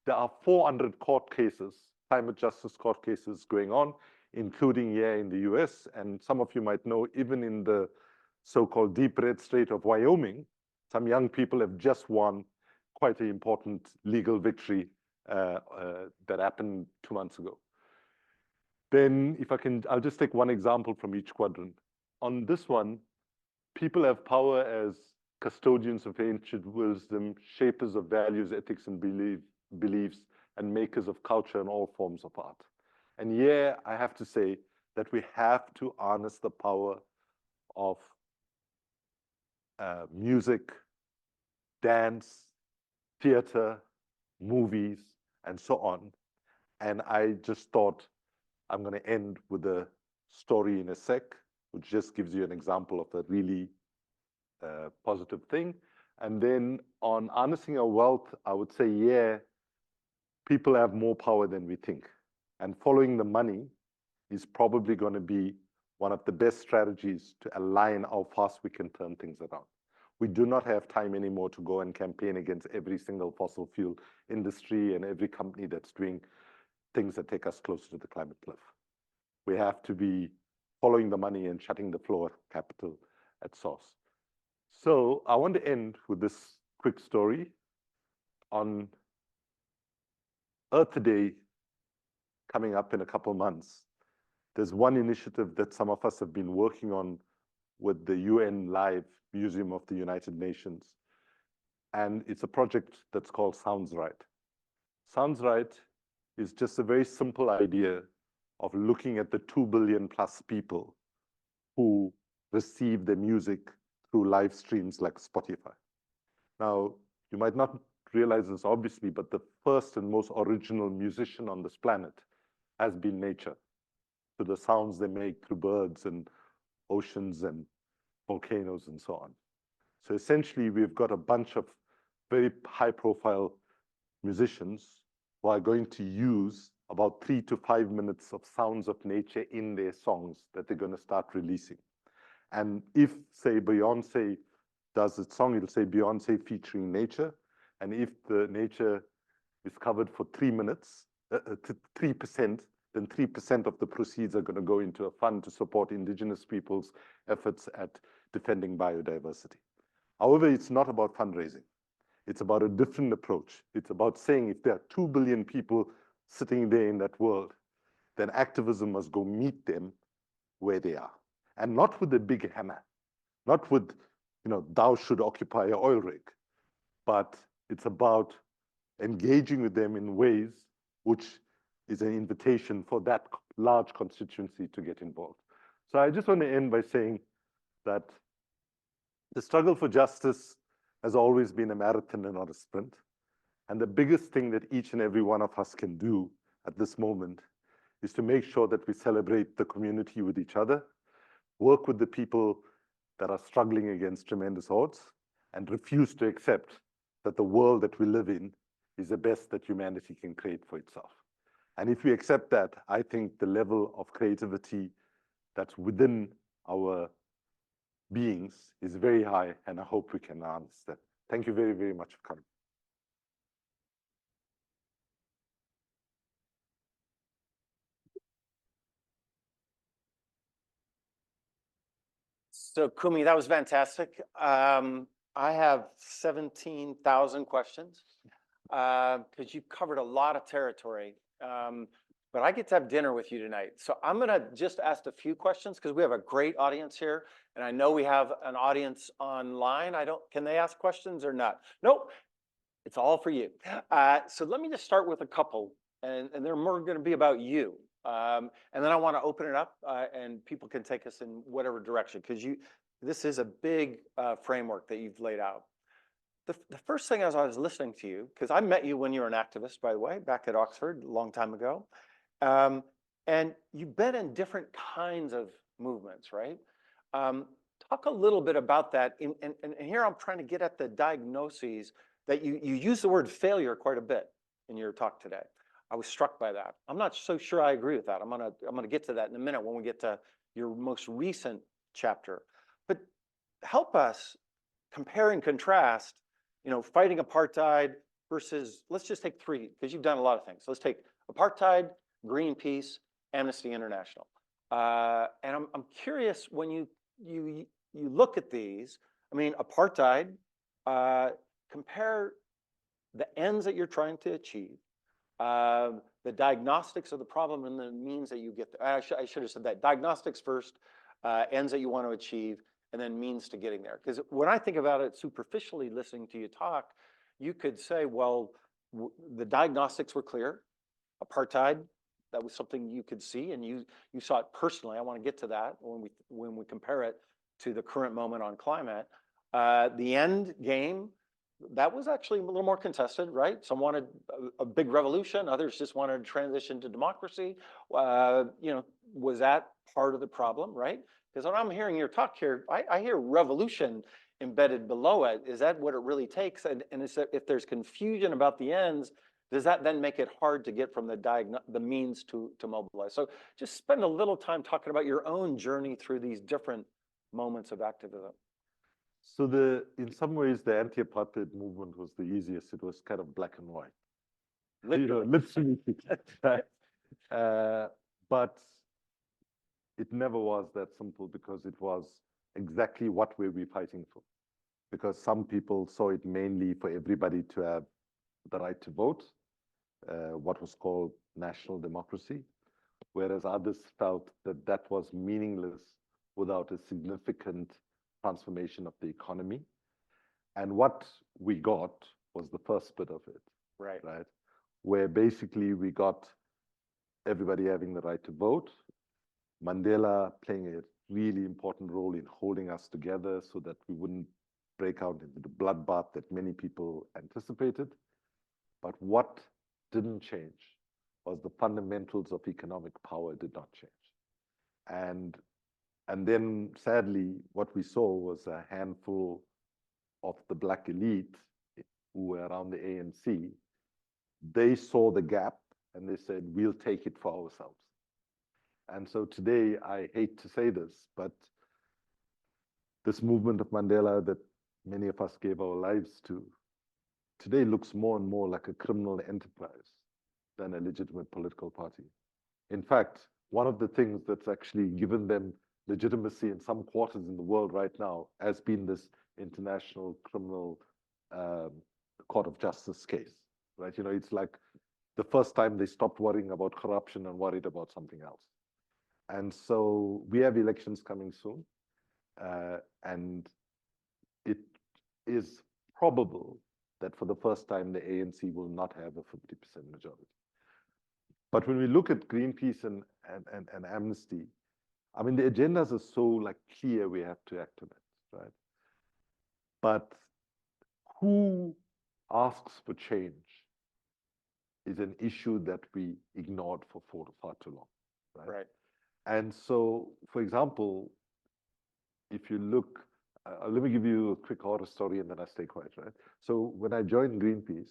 there are 400 court cases, climate justice court cases going on, including here in the US. And some of you might know, even in the so-called deep red state of Wyoming, some young people have just won quite an important legal victory that happened 2 months ago. Then if I can, I'll just take one example from each quadrant. On this one, people have power as custodians of ancient wisdom, shapers of values, ethics, and beliefs, and makers of culture and all forms of art. And yeah, I have to say that we have to harness the power of music, dance, theater, movies, and so on. And I just thought I'm going to end with a story in a sec, which just gives you an example of a really positive thing. And then on harnessing our wealth, I would say, yeah, people have more power than we think. And following the money is probably going to be one of the best strategies to align how fast we can turn things around. We do not have time anymore to go and campaign against every single fossil fuel industry and every company that's doing things that take us closer to the climate cliff. We have to be following the money and shutting the flow of capital at source. So I want to end with this quick story on Earth Day coming up in a couple months. There's one initiative that some of us have been working on with the UN Live Museum of the United Nations. And it's a project that's called Sounds Right. Sounds Right is just a very simple idea of looking at the 2 billion plus people who receive the music through live streams like Spotify. Now, you might not realize this obviously, but the first and most original musician on this planet has been nature, to the sounds they make through birds and oceans and volcanoes and so on. So essentially, we've got a bunch of very high-profile musicians who are going to use about 3 to 5 minutes of sounds of nature in their songs that they're going to start releasing. And if, say, Beyonce does a song, it'll say Beyonce featuring nature. And if the nature is covered for 3 minutes, 3%, then 3% of the proceeds are going to go into a fund to support indigenous people's efforts at defending biodiversity. However, it's not about fundraising. It's about a different approach. It's about saying if there are 2 billion people sitting there in that world, then activism must go meet them where they are. And not with a big hammer, not with, thou should occupy an oil rig, but it's about engaging with them in ways which is an invitation for that large constituency to get involved. So I just want to end by saying that the struggle for justice has always been a marathon and not a sprint. And the biggest thing that each and every one of us can do at this moment is to make sure that we celebrate the community with each other, work with the people that are struggling against tremendous odds, and refuse to accept that the world that we live in is the best that humanity can create for itself. And if we accept that, I think the level of creativity that's within our beings is very high, and I hope we can harness that. Thank you very, very much for coming. So Kumi, that was fantastic. I have 17,000 questions because you covered a lot of territory. But I get to have dinner with you tonight. So I'm going to just ask a few questions because we have a great audience here. And I know we have an audience online. Can they ask questions or not? Nope. It's all for you. So let me just start with a couple, and they're more going to be about you. And then I want to open it up and people can take us in whatever direction, because this is a big framework that you've laid out. The first thing as I was listening to you, because I met you when you were an activist, by the way, back at Oxford a long time ago. And you've been in different kinds of movements, right? Talk a little bit about that. And here I'm trying to get at the diagnoses that you use the word failure quite a bit in your talk today. I was struck by that. I'm not so sure I agree with that. I'm gonna get to that in a minute when we get to your most recent chapter. But help us compare and contrast, fighting apartheid versus, let's just take three, because you've done a lot of things. Let's take apartheid, Greenpeace, Amnesty International. And I'm curious, when you look at these, I mean, apartheid, compare the ends that you're trying to achieve, the diagnostics of the problem and the means that you get there. I should have said that. Diagnostics first, ends that you want to achieve, and then means to getting there. Because when I think about it superficially, listening to you talk, you could say, well, the diagnostics were clear. Apartheid, that was something you could see, and you saw it personally. I want to get to that when we compare it to the current moment on climate. The end game, that was actually a little more contested, right? Some wanted a big revolution, others just wanted to transition to democracy. Was that part of the problem, right? Because when I'm hearing your talk here, I hear revolution embedded below it. Is that what it really takes? And if there's confusion about the ends, does that then make it hard to get from the means to mobilize? So just spend a little time talking about your own journey through these different moments of activism. So in some ways, the anti-apartheid movement was the easiest. It was kind of black and white. Literally. Right? But it never was that simple because it was exactly what were we fighting for. Because some people saw it mainly for everybody to have the right to vote, what was called national democracy, whereas others felt that that was meaningless without a significant transformation of the economy. And what we got was the first bit of it, Right. right? Where basically we got everybody having the right to vote, Mandela playing a really important role in holding us together so that we wouldn't break out into the bloodbath that many people anticipated. But what didn't change was the fundamentals of economic power did not change. And then sadly, what we saw was a handful of the Black elite who were around the ANC. They saw the gap and they said, we'll take it for ourselves. And so today, I hate to say this, but this movement of Mandela that many of us gave our lives to, today looks more and more like a criminal enterprise than a legitimate political party. In fact, one of the things that's actually given them legitimacy in some quarters in the world right now has been this International Criminal Court of Justice case, right? You know, it's like the first time they stopped worrying about corruption and worried about something else. And so we have elections coming soon, and it is probable that for the first time, the ANC will not have a 50% majority. But when we look at Greenpeace and Amnesty, I mean, the agendas are so like clear we have to act on it, right? But who asks for change is an issue that we ignored for far too long, right? Right. And so, for example, if you look, let me give you a quick horror story and then I stay quiet, right? So when I joined Greenpeace,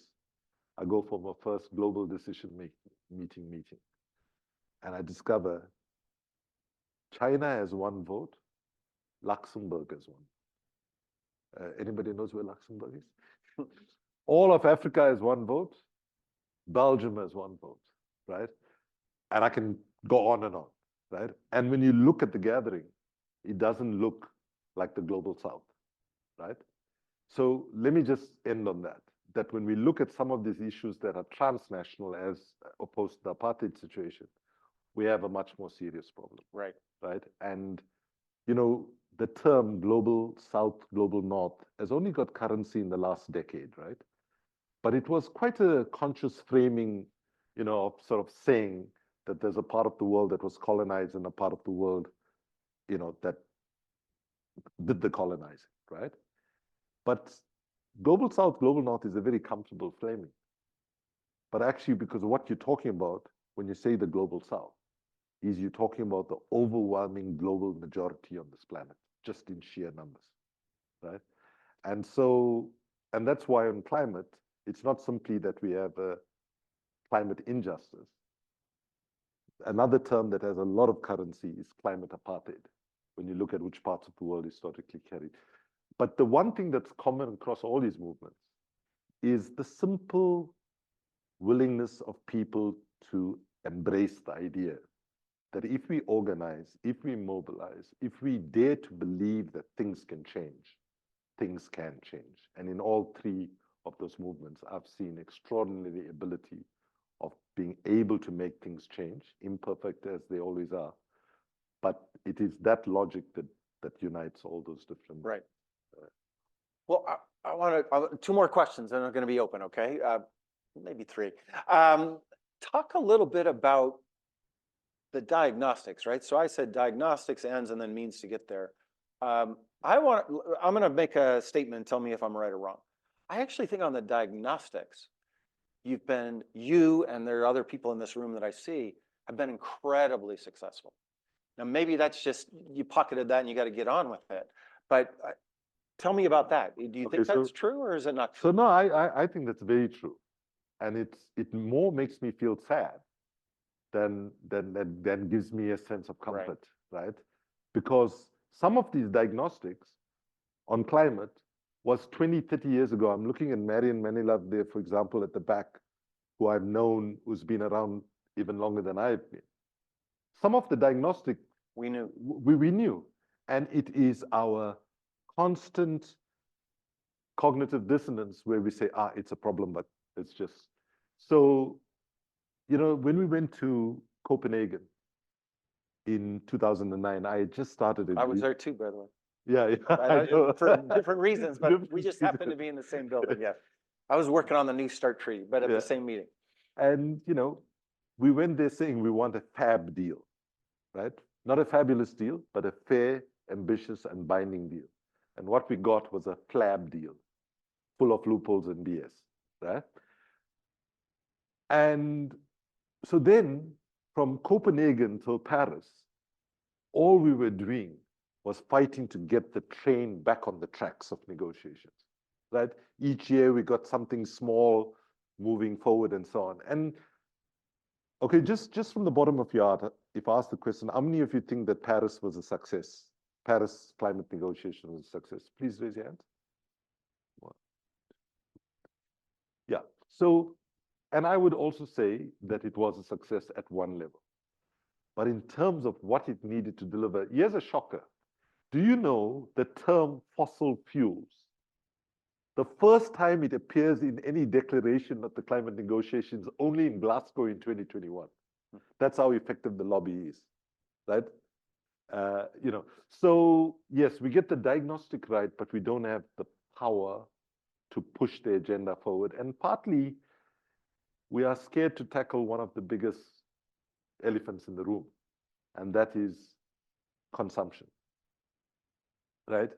I go for my first global decision meeting, and I discover China has one vote, Luxembourg has one. Anybody knows where Luxembourg is? All of Africa has one vote, Belgium has one vote, right? And I can go on and on, right? And when you look at the gathering, it doesn't look like the global south, right? So let me just end on that when we look at some of these issues that are transnational as opposed to the apartheid situation, we have a much more serious problem. Right. Right. And, you know, the term global south, global north has only got currency in the last decade, right? But it was quite a conscious framing, you know, of sort of saying that there's a part of the world that was colonized and a part of the world, you know, that did the colonizing, right? But global south, global north is a very comfortable framing. But actually, because of what you're talking about when you say the global south, is you're talking about the overwhelming global majority on this planet, just in sheer numbers, right? And so, and that's why on climate, it's not simply that we have a climate injustice. Another term that has a lot of currency is climate apartheid, when you look at which parts of the world historically carried. But the one thing that's common across all these movements is the simple willingness of people to embrace the idea that if we organize, if we mobilize, if we dare to believe that things can change, things can change. And in all three of those movements, I've seen extraordinary ability of being able to make things change, imperfect as they always are. But it is that logic that unites all those different. Right. Well, I want to, two more questions and they're going to be open, okay? Maybe three. Talk a little bit about the diagnostics, right? So I said diagnostics, ends, and then means to get there. I'm going to make a statement, tell me if I'm right or wrong. I actually think on the diagnostics, you and there are other people in this room that I see, have been incredibly successful. Now, maybe that's just, you pocketed that and you got to get on with it. But tell me about that. Do you think that's true or is it not true? So no, I think that's very true. And it more makes me feel sad than gives me a sense of comfort, right? Because some of these diagnostics on climate was 20, 30 years ago. I'm looking at Marion Manilov there, for example, at the back, who I've known, who's been around even longer than I've been. Some of the diagnostic We knew. We knew. And it is our constant cognitive dissonance where we say, it's a problem, but it's just. So, when we went to Copenhagen in 2009, I had just started. I was there too, by the way. Yeah, I know. For different reasons, but Different we just happened to be in the same building. Yeah, I was working on the New START treaty, but at the same meeting. And we went there saying we want a fab deal, right? Not a fabulous deal, but a fair, ambitious, and binding deal. And what we got was a flab deal, full of loopholes and BS, right? And so then, from Copenhagen till Paris, all we were doing was fighting to get the train back on the tracks of negotiations, right? Each year we got something small moving forward and so on. And okay, just from the bottom of your heart, if I ask the question, how many of you think that Paris was a success? Paris climate negotiation was a success? Please raise your hands. Yeah, so, and I would also say that it was a success at one level. But in terms of what it needed to deliver, here's a shocker. Do you know the term fossil fuels? The first time it appears in any declaration of the climate negotiations only in Glasgow in 2021. That's how effective the lobby is, right? So yes, we get the diagnostic right, but we don't have the power to push the agenda forward. And partly, we are scared to tackle one of the biggest elephants in the room, and that is consumption, right?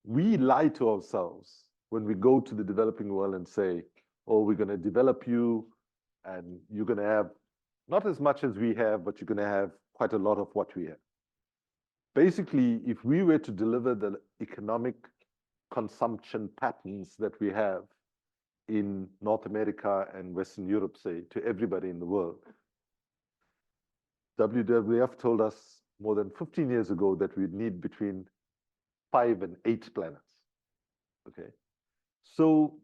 We lie to ourselves when we go to the developing world and say, oh, we're going to develop you, and you're going to have not as much as we have, but you're going to have quite a lot of what we have. Basically, if we were to deliver the economic consumption patterns that we have in North America and Western Europe, say, to everybody in the world, WWF told us more than 15 years ago that we'd need between 5 and 8 planets, okay? So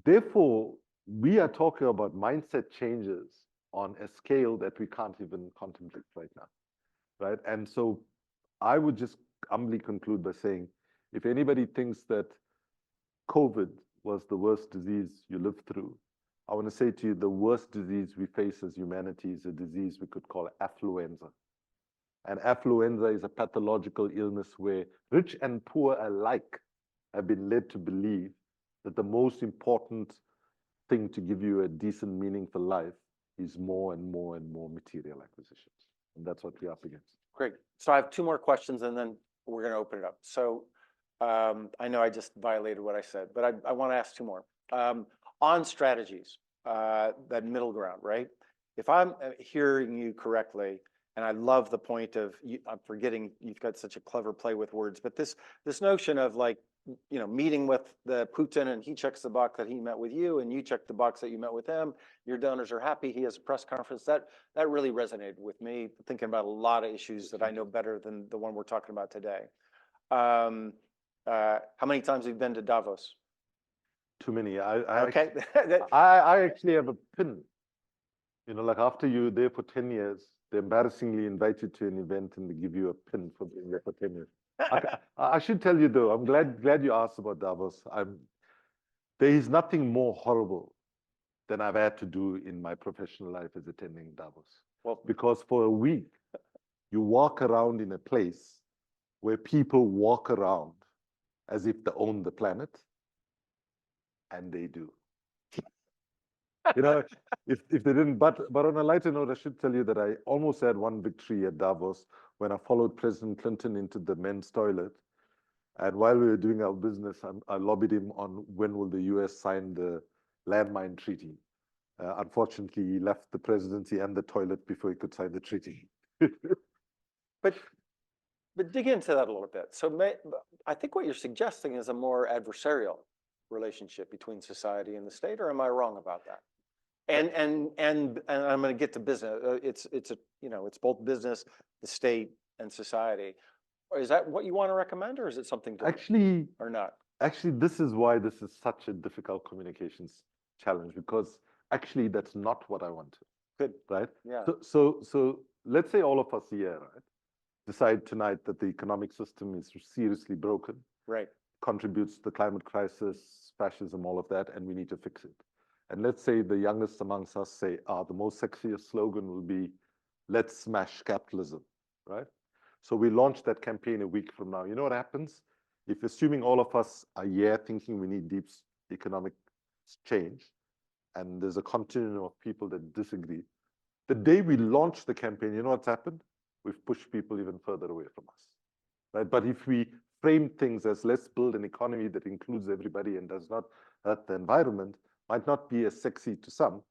therefore, we are talking about mindset changes on a scale that we can't even contemplate right now, right? And so I would just humbly conclude by saying, if anybody thinks that COVID was the worst disease you lived through, I want to say to you, the worst disease we face as humanity is a disease we could call affluenza. And affluenza is a pathological illness where rich and poor alike have been led to believe that the most important thing to give you a decent, meaningful life is more and more and more material acquisitions. And that's what we're up against. Great. So I have 2 more questions, and then we're going to open it up. So I know I just violated what I said, but I want to ask 2 more. On strategies, that middle ground, right? If I'm hearing you correctly, and I love the point of, I'm forgetting, you've got such a clever play with words, but this notion of like, meeting with the Putin, and he checks the box that he met with you, and you check the box that you met with him, your donors are happy, he has a press conference, that really resonated with me, thinking about a lot of issues that I know better than the one we're talking about today. How many times have you been to Davos? Too many. Okay. I actually have a pin. Like after you're there for 10 years, they embarrassingly invite you to an event and they give you a pin for being there for 10 years. I should tell you though, I'm glad you asked about Davos. There is nothing more horrible than I've had to do in my professional life as attending Davos. Well, because for a week, you walk around in a place where people walk around as if they own the planet, and they do. If they didn't, but on a lighter note, I should tell you that I almost had one victory at Davos when I followed President Clinton into the men's toilet. And while we were doing our business, I lobbied him on when will the US sign the landmine treaty. Unfortunately, he left the presidency and the toilet before he could sign the treaty. But dig into that a little bit. So I think what you're suggesting is a more adversarial relationship between society and the state, or am I wrong about that? And I'm going to get to business. It's both business, the state, and society. Is that what you want to recommend, or is it something different? Actually, or not? Actually, this is why this is such a difficult communications challenge, because actually that's not what I want to. Good. Right? Yeah. So let's say all of us here, right, decide tonight that the economic system is seriously broken, Right. contributes to the climate crisis, fascism, all of that, and we need to fix it. And let's say the youngest amongst us say, the most sexiest slogan will be, let's smash capitalism, right? So we launch that campaign a week from now. You know what happens? If assuming all of us are thinking we need deep economic change, and there's a continuum of people that disagree, the day we launch the campaign, you know what's happened? We've pushed people even further away from us, right? But if we frame things as let's build an economy that includes everybody and does not hurt the environment, might not be as sexy to some,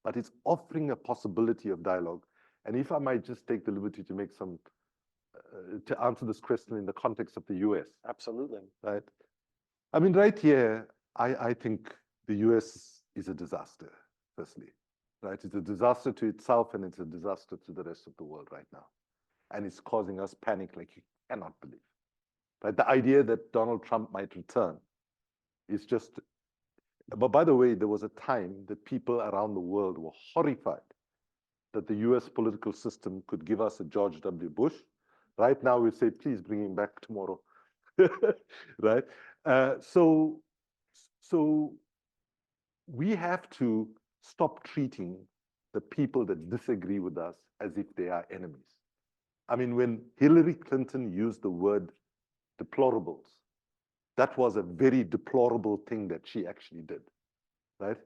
but it's offering a possibility of dialogue. And if I might just take the liberty to make some, to answer this question in the context of the US. Absolutely. Right? I mean, right here, I think the US is a disaster, firstly, right? It's a disaster to itself and it's a disaster to the rest of the world right now. And it's causing us panic like you cannot believe. Right? The idea that Donald Trump might return is just, but by the way, there was a time that people around the world were horrified that the US political system could give us a George W. Bush. Right now, we say, please bring him back tomorrow, right? So we have to stop treating the people that disagree with us as if they are enemies. I mean, when Hillary Clinton used the word deplorables, that was a very deplorable thing that she actually did, right?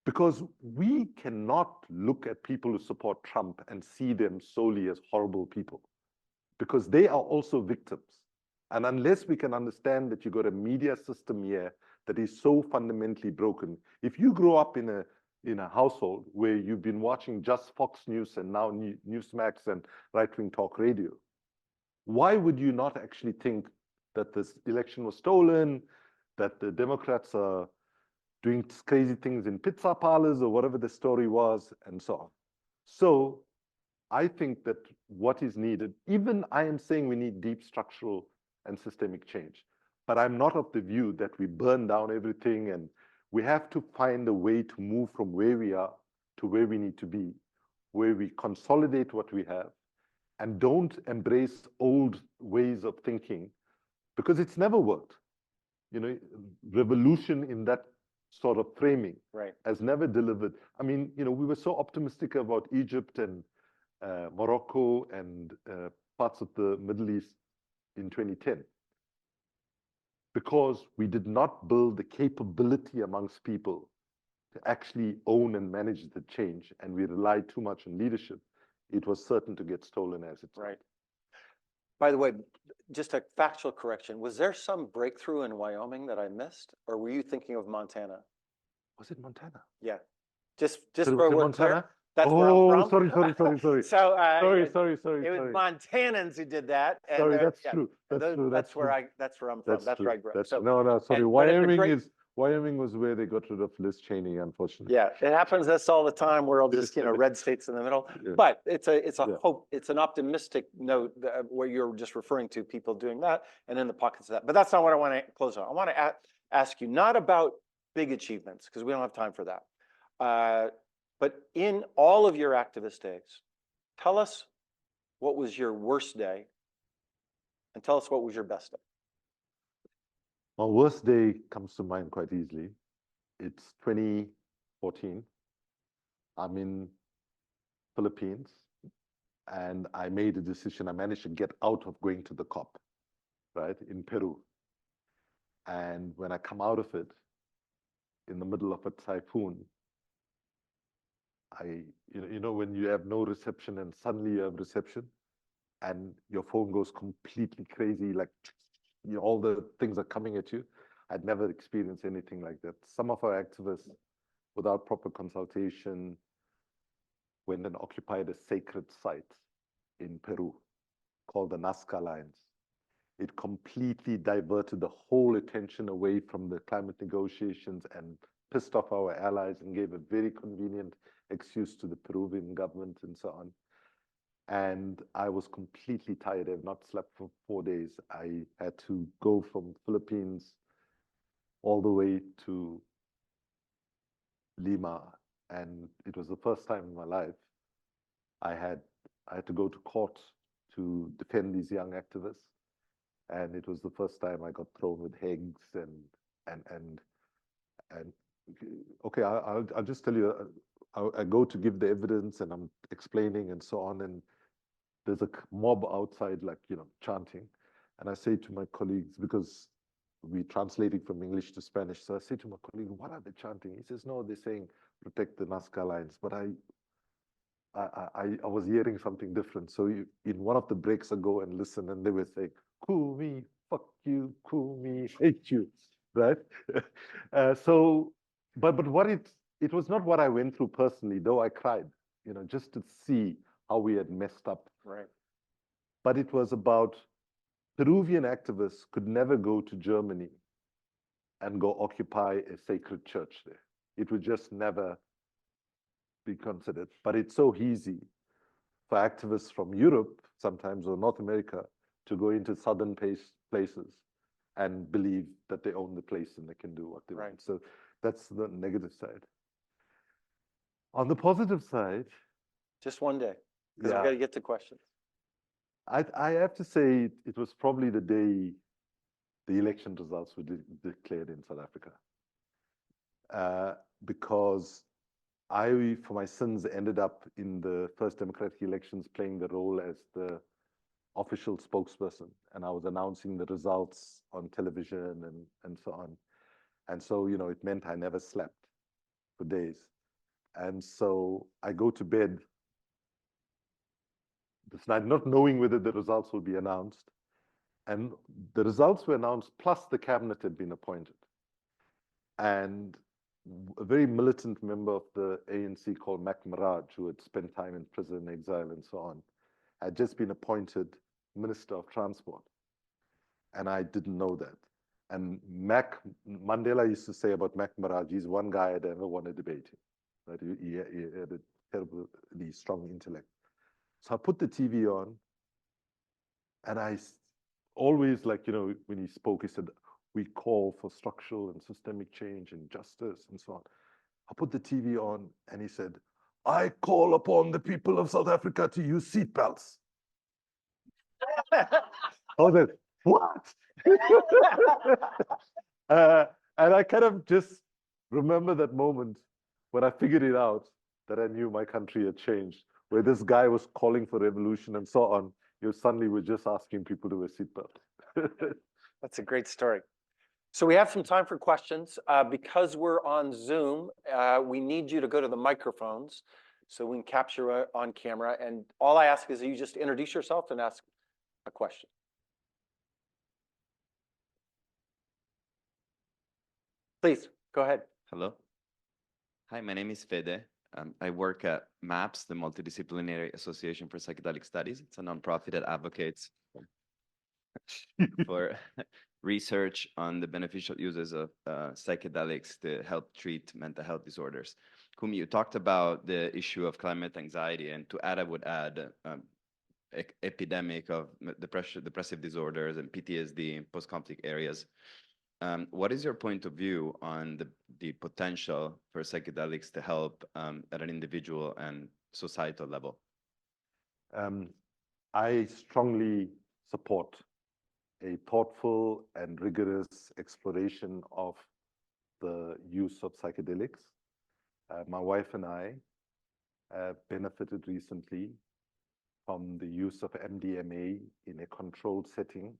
Because we cannot look at people who support Trump and see them solely as horrible people, because they are also victims. And unless we can understand that you got a media system here that is so fundamentally broken, if you grow up in a household where you've been watching just Fox News and now Newsmax and right-wing talk radio, why would you not actually think that this election was stolen, that the Democrats are doing crazy things in pizza parlors or whatever the story was, and so on? So I think that what is needed, even I am saying we need deep structural and systemic change, but I'm not of the view that we burn down everything, and we have to find a way to move from where we are to where we need to be, where we consolidate what we have and don't embrace old ways of thinking, because it's never worked. You know, revolution in that sort of framing has never delivered. I mean, you know, we were so optimistic about Egypt and Morocco and parts of the Middle East in 2010, because we did not build the capability amongst people to actually own and manage the change, and we relied too much on leadership. It was certain to get stolen as it's right. By the way, just a factual correction. Was there some breakthrough in Wyoming that I missed, or were you thinking of Montana? Was it Montana? Yeah. Just So for we're Montana? clear, that's where I'm from. Sorry. So sorry. it was Montanans who did that. And Sorry, that's yeah, true. That's true. That's where I'm from. That's where I grew up. So no, sorry. And, Wyoming was where they got rid of Liz Cheney, unfortunately. yeah, it happens this all the time. We're all just, you know, red states in the middle. Yeah. But it's a Yeah. hope, it's an optimistic note where you're just referring to people doing that and in the pockets of that. But that's not what I want to close on. I want to ask you not about big achievements, because we don't have time for that. But in all of your activist days, tell us what was your worst day and tell us what was your best day. My worst day comes to mind quite easily. It's 2014. I'm in Philippines, and I made a decision. I managed to get out of going to the COP, right, in Peru. And when I come out of it, in the middle of a typhoon, you know, when you have no reception and suddenly you have reception, and your phone goes completely crazy, like, you know, all the things are coming at you. I'd never experienced anything like that. Some of our activists, without proper consultation, went and occupied a sacred site in Peru called the Nazca Lines. It completely diverted the whole attention away from the climate negotiations and pissed off our allies and gave a very convenient excuse to the Peruvian government and so on. And I was completely tired. I've not slept for 4 days. I had to go from Philippines all the way to Lima. And it was the first time in my life I had to go to court to defend these young activists. And it was the first time I got thrown with eggs and okay, I'll just tell you, I go to give the evidence and I'm explaining and so on, and there's a mob outside, like, chanting. And I say to my colleagues, because we're translating from English to Spanish, so I say to my colleague, what are they chanting? He says, no, they're saying protect the Nazca lines. But I was hearing something different. So in one of the breaks, I go and listen, and they were saying, Kumi, fuck you, Kumi, hate you, right? But what it was not what I went through personally, though I cried, just to see how we had messed up. Right. But it was about Peruvian activists could never go to Germany and go occupy a sacred church there. It would just never be considered. But it's so easy for activists from Europe, sometimes, or North America, to go into southern places and believe that they own the place and they can do what they want. So that's the negative side. On the positive side, just one day, because we've got to get to questions. I have to say it was probably the day the election results were declared in South Africa, because I, for my sins, ended up in the first democratic elections playing the role as the official spokesperson, and I was announcing the results on television and so on. And so, it meant I never slept for days. And so I go to bed this night, not knowing whether the results will be announced. And the results were announced, plus the cabinet had been appointed. And a very militant member of the ANC called Mac Mirage, who had spent time in prison, exile, and so on, had just been appointed Minister of Transport. And I didn't know that. And Mandela used to say about Mac Mirage, he's one guy I'd ever want to debate him. Right? He had a terribly strong intellect. So I put the TV on, and I always, like, when he spoke, he said, we call for structural and systemic change and justice and so on. I put the TV on, and he said, I call upon the people of South Africa to use seatbelts. I was like, what? And I kind of just remember that moment when I figured it out, that I knew my country had changed, where this guy was calling for revolution and so on. Suddenly we're just asking people to wear seatbelts. That's a great story. So we have some time for questions. Because we're on Zoom, we need you to go to the microphones so we can capture on camera. And all I ask is that you just introduce yourself and ask a question. Please, go ahead. Hello. Hi, my name is Fede. I work at MAPS, the Multidisciplinary Association for Psychedelic Studies. It's a nonprofit that advocates for research on the beneficial uses of psychedelics to help treat mental health disorders. Kumi, you talked about the issue of climate anxiety, and to add, I would add epidemic of depressive disorders and PTSD in post-conflict areas. What is your point of view on the potential for psychedelics to help at an individual and societal level? I strongly support a thoughtful and rigorous exploration of the use of psychedelics. My wife and I benefited recently from the use of MDMA in a controlled setting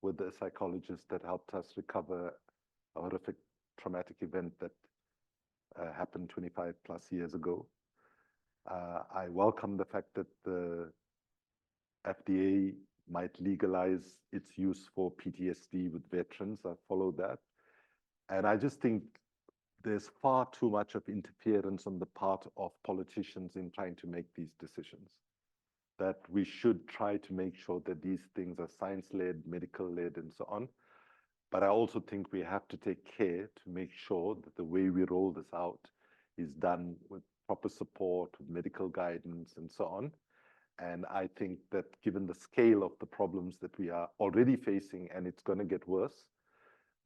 with a psychologist that helped us recover a horrific traumatic event that happened 25 plus years ago. I welcome the fact that the FDA might legalize its use for PTSD with veterans. I follow that. And I just think there's far too much of interference on the part of politicians in trying to make these decisions, that we should try to make sure that these things are science-led, medical-led, and so on. But I also think we have to take care to make sure that the way we roll this out is done with proper support, with medical guidance, and so on. And I think that given the scale of the problems that we are already facing, and it's going to get worse,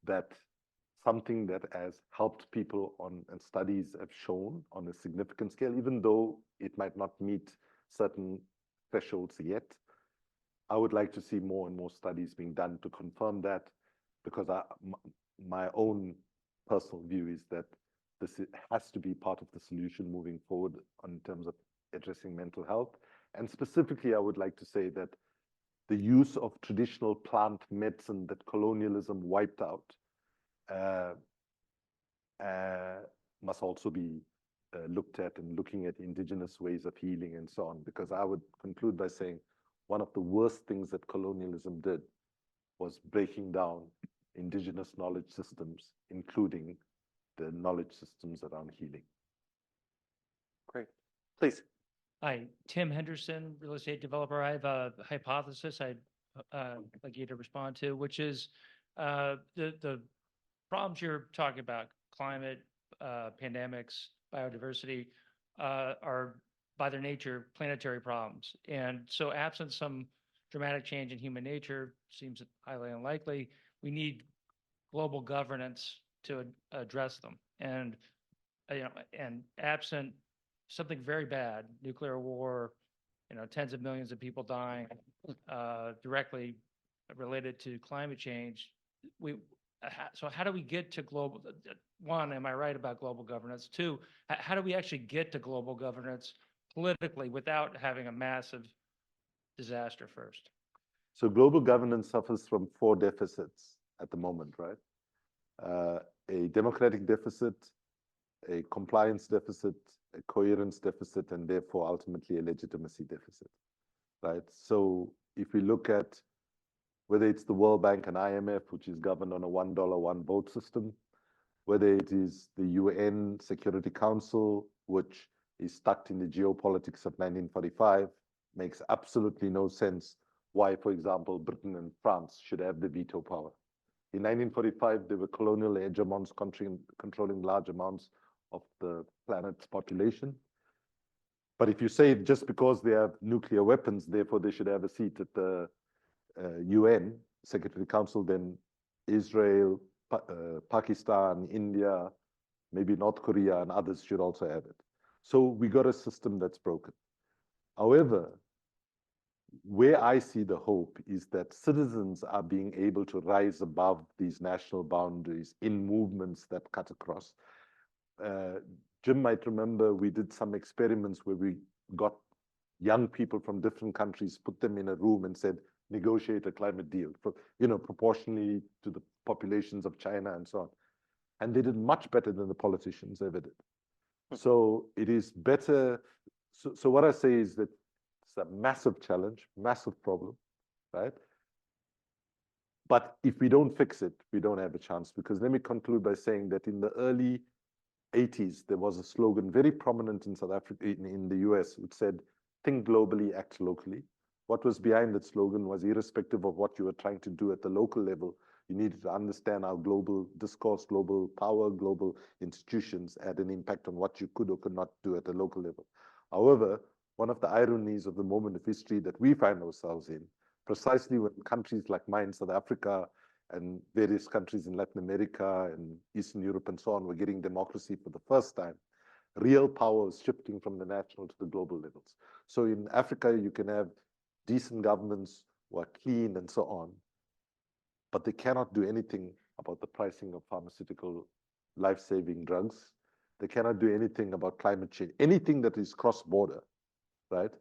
that something that has helped people on, and studies have shown on a significant scale, even though it might not meet certain thresholds yet, I would like to see more and more studies being done to confirm that, because my own personal view is that this has to be part of the solution moving forward in terms of addressing mental health. And specifically, I would like to say that the use of traditional plant medicine that colonialism wiped out must also be looked at, and looking at indigenous ways of healing and so on. Because I would conclude by saying one of the worst things that colonialism did was breaking down indigenous knowledge systems, including the knowledge systems around healing. Great. Please. Hi, Tim Henderson, real estate developer. I have a hypothesis I'd like you to respond to, which is the problems you're talking about, climate, pandemics, biodiversity, are by their nature planetary problems. And so absent some dramatic change in human nature, seems highly unlikely, we need global governance to address them. And, and absent something very bad, nuclear war, tens of millions of people dying, directly related to climate change. So how do we get to global, one, am I right about global governance? Two, how do we actually get to global governance politically without having a massive disaster first? So global governance suffers from 4 deficits at the moment, right? A democratic deficit, a compliance deficit, a coherence deficit, and therefore ultimately a legitimacy deficit, right? So if we look at whether it's the World Bank and IMF, which is governed on a $1, one vote system, whether it is the UN Security Council, which is stuck in the geopolitics of 1945, makes absolutely no sense why, for example, Britain and France should have the veto power. In 1945, there were colonial hegemons controlling large amounts of the planet's population. But if you say just because they have nuclear weapons, therefore they should have a seat at the UN Security Council, then Israel, Pakistan, India, maybe North Korea and others should also have it. So we got a system that's broken. However, where I see the hope is that citizens are being able to rise above these national boundaries in movements that cut across. Jim might remember we did some experiments where we got young people from different countries, put them in a room and said, negotiate a climate deal, proportionally to the populations of China and so on. And they did much better than the politicians ever did. So it is better. So what I say is that it's a massive challenge, massive problem, right? But if we don't fix it, we don't have a chance. Because let me conclude by saying that in the early 80s, there was a slogan very prominent in South Africa, in the US, which said, think globally, act locally. What was behind that slogan was, irrespective of what you were trying to do at the local level, you needed to understand how global discourse, global power, global institutions had an impact on what you could or could not do at the local level. However, one of the ironies of the moment of history that we find ourselves in, precisely when countries like mine, South Africa, and various countries in Latin America and Eastern Europe and so on were getting democracy for the first time, real power is shifting from the national to the global levels. So in Africa, you can have decent governments who are clean and so on, but they cannot do anything about the pricing of pharmaceutical life-saving drugs. They cannot do anything about climate change. Anything that is cross-border, right?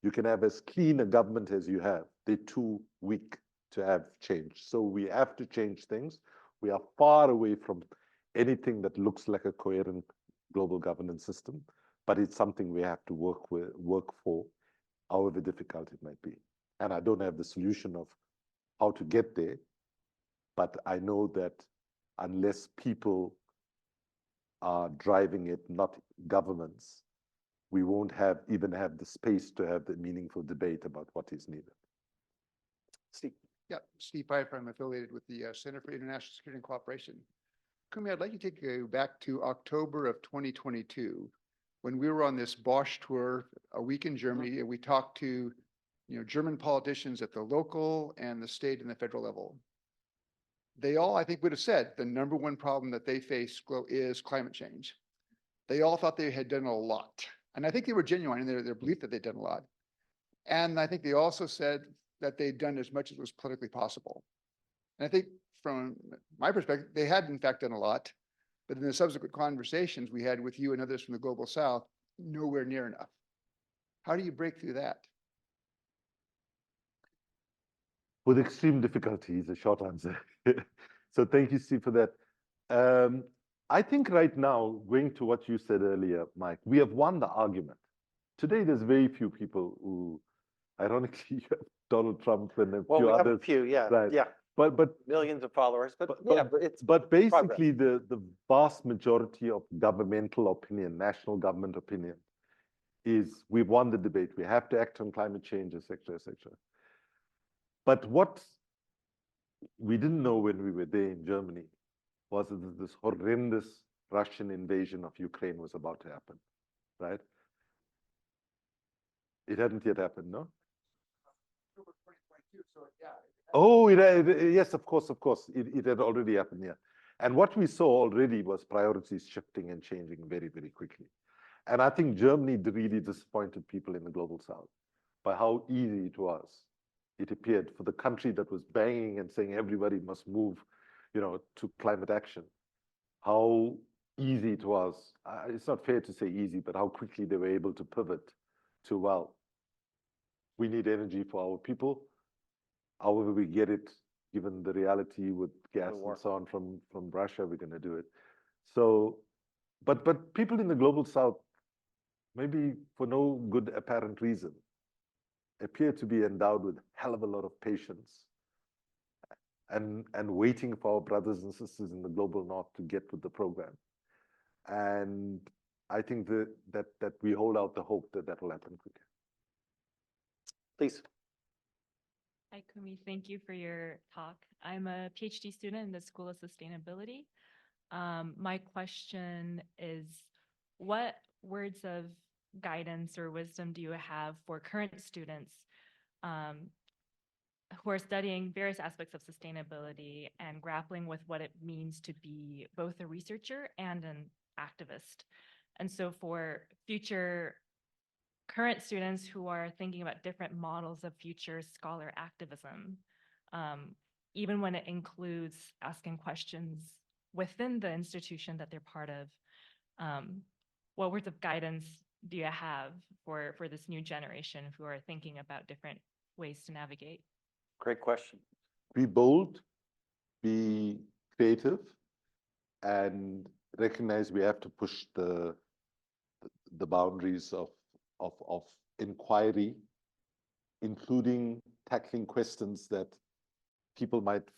You can have as clean a government as you have. They're too weak to have change. So we have to change things. We are far away from anything that looks like a coherent global governance system, but it's something we have to work for, however difficult it might be. And I don't have the solution of how to get there, but I know that unless people are driving it, not governments, we won't even have the space to have the meaningful debate about what is needed. Steve. Yeah, Steve Pfeiffer, I'm affiliated with the Center for International Security and Cooperation. Kumi, I'd like you to take you back to October of 2022, when we were on this Bosch tour, a week in Germany, and we talked to German politicians at the local and the state and the federal level. They all, I think, would have said the number one problem that they face is climate change. They all thought they had done a lot. And I think they were genuine in their belief that they'd done a lot. And I think they also said that they'd done as much as was politically possible. And I think from my perspective, they had in fact done a lot, but in the subsequent conversations we had with you and others from the Global South, nowhere near enough. How do you break through that? With extreme difficulty is a short answer. So thank you, Steve, for that. I think right now, going to what you said earlier, Mike, we have won the argument. Today, there's very few people who, ironically, you have Donald Trump and a Well, few we have a others. few, yeah, Right. yeah, But millions of followers, but But- yeah, but- but it's But progress. basically, the vast majority of governmental opinion, national government opinion, is we've won the debate. We have to act on climate change, et cetera, et cetera. But what we didn't know when we were there in Germany was that this horrendous Russian invasion of Ukraine was about to happen, right? It hadn't yet happened, no? Oh, yes, of course, it had already happened, yeah. And what we saw already was priorities shifting and changing very, very quickly. And I think Germany really disappointed people in the Global South by how easy it was. It appeared for the country that was banging and saying everybody must move, to climate action, how easy it was. It's not fair to say easy, but how quickly they were able to pivot to, well, we need energy for our people. However we get it, given the reality with gas and so on from Russia, we're going to do it. So, but people in the Global South, maybe for no good apparent reason, appear to be endowed with a hell of a lot of patience and waiting for our brothers and sisters in the Global North to get with the program. And I think that we hold out the hope that that will happen quicker. Please. Hi, Kumi. Thank you for your talk. I'm a PhD student in the School of Sustainability. My question is, what words of guidance or wisdom do you have for current students who are studying various aspects of sustainability and grappling with what it means to be both a researcher and an activist? And so for future current students who are thinking about different models of future scholar activism, even when it includes asking questions within the institution that they're part of, what words of guidance do you have for this new generation who are thinking about different ways to navigate? Great question. Be bold, be creative, and recognize we have to push the boundaries of inquiry, including tackling questions that people might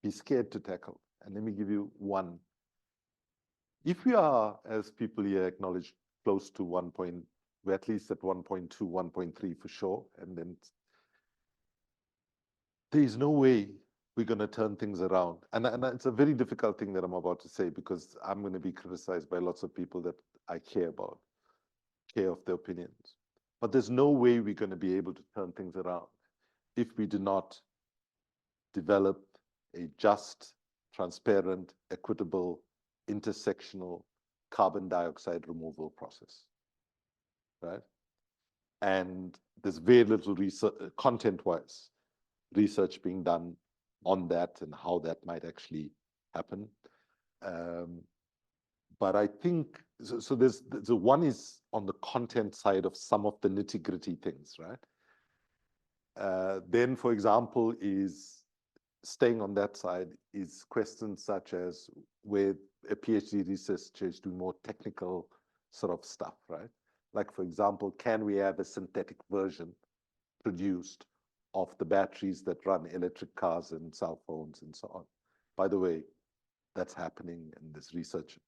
be scared to tackle. And let me give you one. If we are, as people here acknowledge, close to 1 point, we're at least at 1.2, 1.3 for sure, and then there is no way we're going to turn things around. And it's a very difficult thing that I'm about to say, because I'm going to be criticized by lots of people that I care about, care of their opinions. But there's no way we're going to be able to turn things around if we do not develop a just, transparent, equitable, intersectional carbon dioxide removal process, right? And there's very little research, content-wise, research being done on that and how that might actually happen. But I think, so there's one is on the content side of some of the nitty-gritty things, right? Then, for example, is staying on that side is questions such as where a PhD researcher is doing more technical sort of stuff, right? Like, for example, can we have a synthetic version produced of the batteries that run electric cars and cell phones and so on? By the way, that's happening and there's research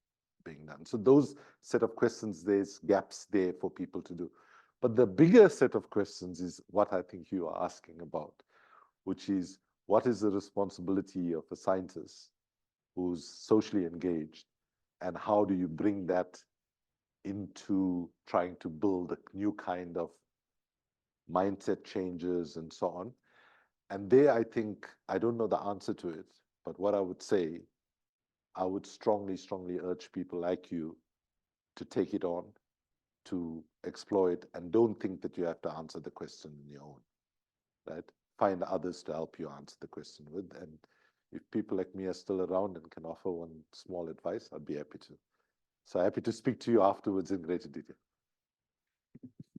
being done. So those set of questions, there's gaps there for people to do. But the bigger set of questions is what I think you are asking about, which is what is the responsibility of a scientist who's socially engaged, and how do you bring that into trying to build a new kind of mindset changes and so on. And there, I think, I don't know the answer to it, but what I would say, I would strongly, strongly urge people like you to take it on, to explore it, and don't think that you have to answer the question on your own, right? find others to help you answer the question with. And if people like me are still around and can offer one small advice, I'd be happy to. So happy to speak to you afterwards in greater detail.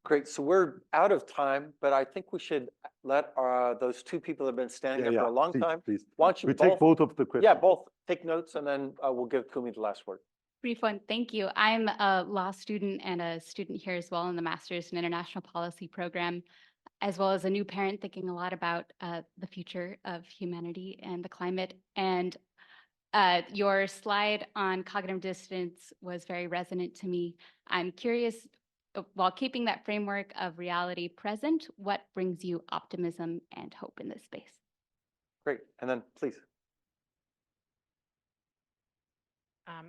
Great. So we're out of time, but I think we should let those two people that have been standing there for a long please, time. Please. Why don't you We take both of the questions. Yeah, both take notes, and then we'll give Kumi the last word. Brief one, thank you. I'm a law student and a student here as well in the Master's in International Policy program, as well as a new parent thinking a lot about the future of humanity and the climate. And your slide on cognitive dissonance was very resonant to me. I'm curious, while keeping that framework of reality present, what brings you optimism and hope in this space? Great. And then please.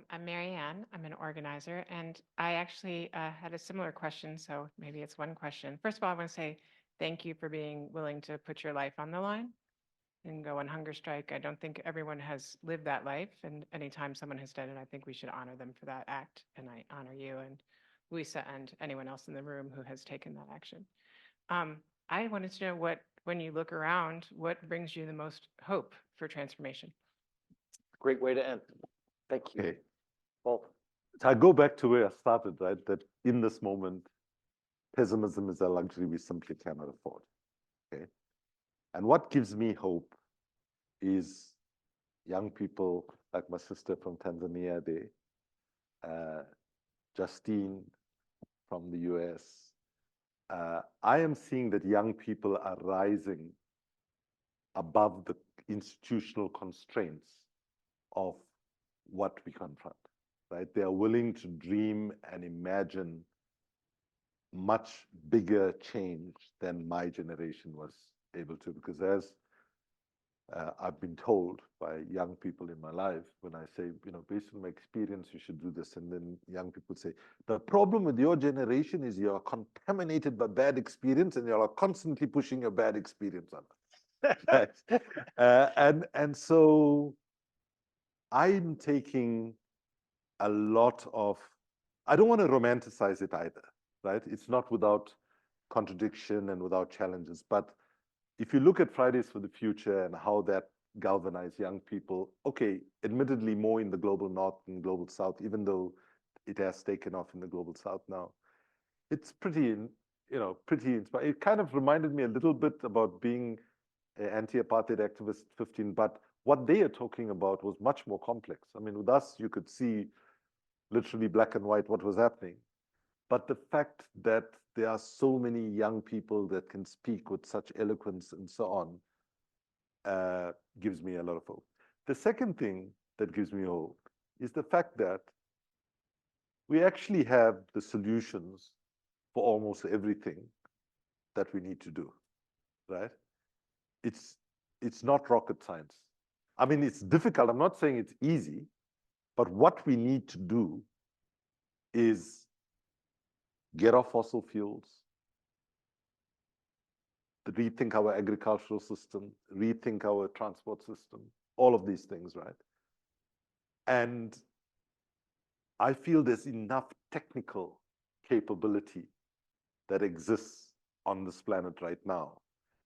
I'm Marianne. I'm an organizer, and I actually had a similar question, so maybe it's one question. First of all, I want to say thank you for being willing to put your life on the line and go on hunger strike. I don't think everyone has lived that life, and anytime someone has done it, I think we should honor them for that act, and I honor you and Luisa and anyone else in the room who has taken that action. I wanted to know when you look around, what brings you the most hope for transformation? Great way to end. Thank you. Okay. Both. So I go back to where I started, right? That in this moment, pessimism is a luxury we simply cannot afford. Okay. And what gives me hope is young people like my sister from Tanzania, Justine from the US. I am seeing that young people are rising above the institutional constraints of what we confront, right? They are willing to dream and imagine much bigger change than my generation was able to, because as I've been told by young people in my life, when I say, based on my experience, you should do this. And then young people say, the problem with your generation is you're contaminated by bad experience and you're constantly pushing your bad experience on us. And so I'm taking a lot of, I don't want to romanticize it either, right? It's not without contradiction and without challenges. But if you look at Fridays for the Future and how that galvanized young people, okay, admittedly more in the global north than global south, even though it has taken off in the global south now, it's pretty inspiring. It kind of reminded me a little bit about being an anti-apartheid activist 15, but what they are talking about was much more complex. I mean, with us, you could see literally black and white what was happening. But the fact that there are so many young people that can speak with such eloquence and so on gives me a lot of hope. The second thing that gives me hope is the fact that we actually have the solutions for almost everything that we need to do, right? It's not rocket science. I mean, it's difficult. I'm not saying it's easy, but what we need to do is get off fossil fuels, rethink our agricultural system, rethink our transport system, all of these things, right? And I feel there's enough technical capability that exists on this planet right now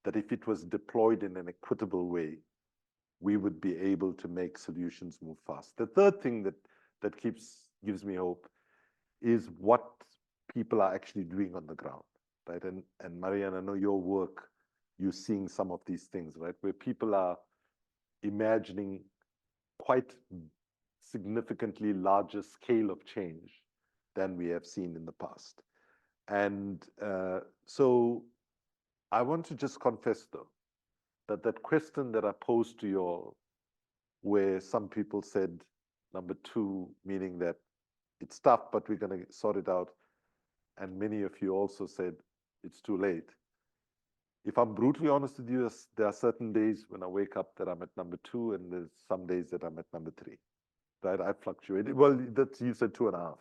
that if it was deployed in an equitable way, we would be able to make solutions move fast. The third thing that gives me hope is what people are actually doing on the ground, right? And Marianne, I know your work, you're seeing some of these things, right? Where people are imagining quite significantly larger scale of change than we have seen in the past. And so I want to just confess, though, that question that I posed to you all, where some people said, number 2, meaning that it's tough, but we're going to sort it out. And many of you also said, it's too late. If I'm brutally honest with you, there are certain days when I wake up that I'm at number 2, and there's some days that I'm at number 3, right? I fluctuate. Well, that's, you said 2.5.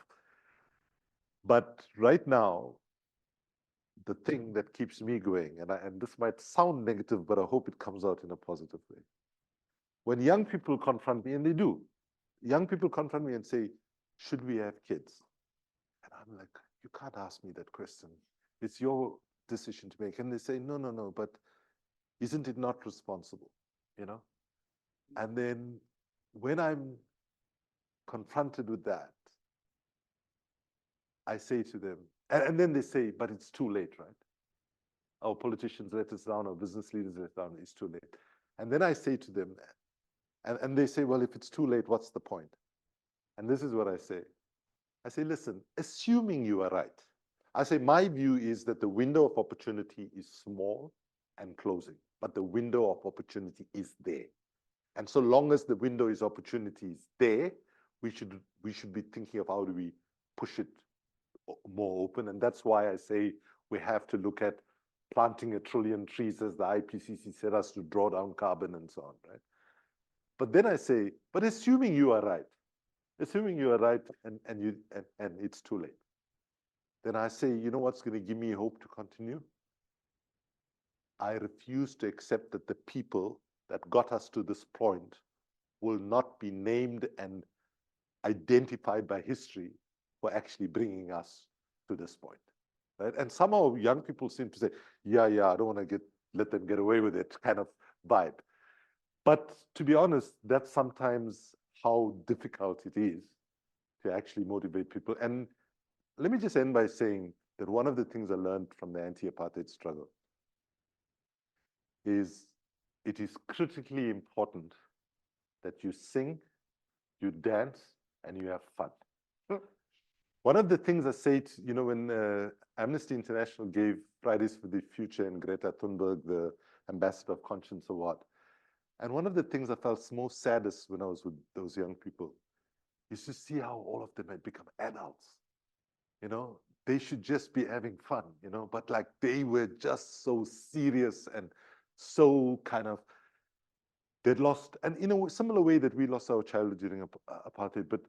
But right now, the thing that keeps me going, and this might sound negative, but I hope it comes out in a positive way. When young people confront me, and they do, young people confront me and say, should we have kids? And I'm like, you can't ask me that question. It's your decision to make. And they say, no, but Isn't it not responsible? You know? And then when I'm confronted with that, I say to them, and then they say, but it's too late, right? Our politicians let us down, our business leaders let us down, it's too late. And then I say to them, and they say, well, if it's too late, what's the point? And this is what I say. I say, listen, assuming you are right, I say, my view is that the window of opportunity is small and closing, but the window of opportunity is there. And so long as the window is opportunity is there, we should be thinking of how do we push it more open. And that's why I say we have to look at planting 1 trillion trees as the IPCC said us to draw down carbon and so on, right? But then I say, but assuming you are right and it's too late, then I say, you know what's going to give me hope to continue? I refuse to accept that the people that got us to this point will not be named and identified by history for actually bringing us to this point, right? And somehow young people seem to say, yeah, I don't want to let them get away with it kind of vibe. But to be honest, that's sometimes how difficult it is to actually motivate people. And let me just end by saying that one of the things I learned from the anti-apartheid struggle is it is critically important that you sing, you dance, and you have fun. One of the things I say, when Amnesty International gave Fridays for the Future and Greta Thunberg the Ambassador of Conscience Award, and one of the things I felt most saddest when I was with those young people is to see how all of them had become adults. They should just be having fun, but like they were just so serious and so kind of, they'd lost, and in a similar way that we lost our childhood during apartheid. But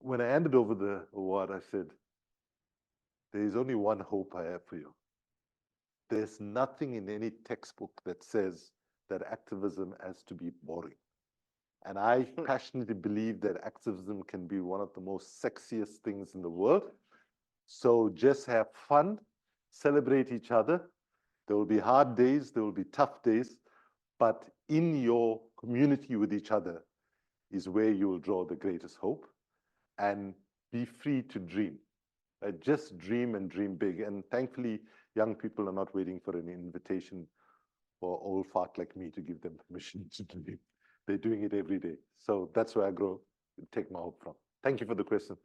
when I handed over the award, I said, there is only one hope I have for you. There's nothing in any textbook that says that activism has to be boring. And I passionately believe that activism can be one of the most sexiest things in the world. So just have fun, celebrate each other. There will be hard days, there will be tough days, but in your community with each other is where you will draw the greatest hope. And be free to dream. Just dream and dream big. And thankfully, young people are not waiting for an invitation for old fart like me to give them permission to dream. They're doing it every day. So that's where I take my hope from. Thank you for the question.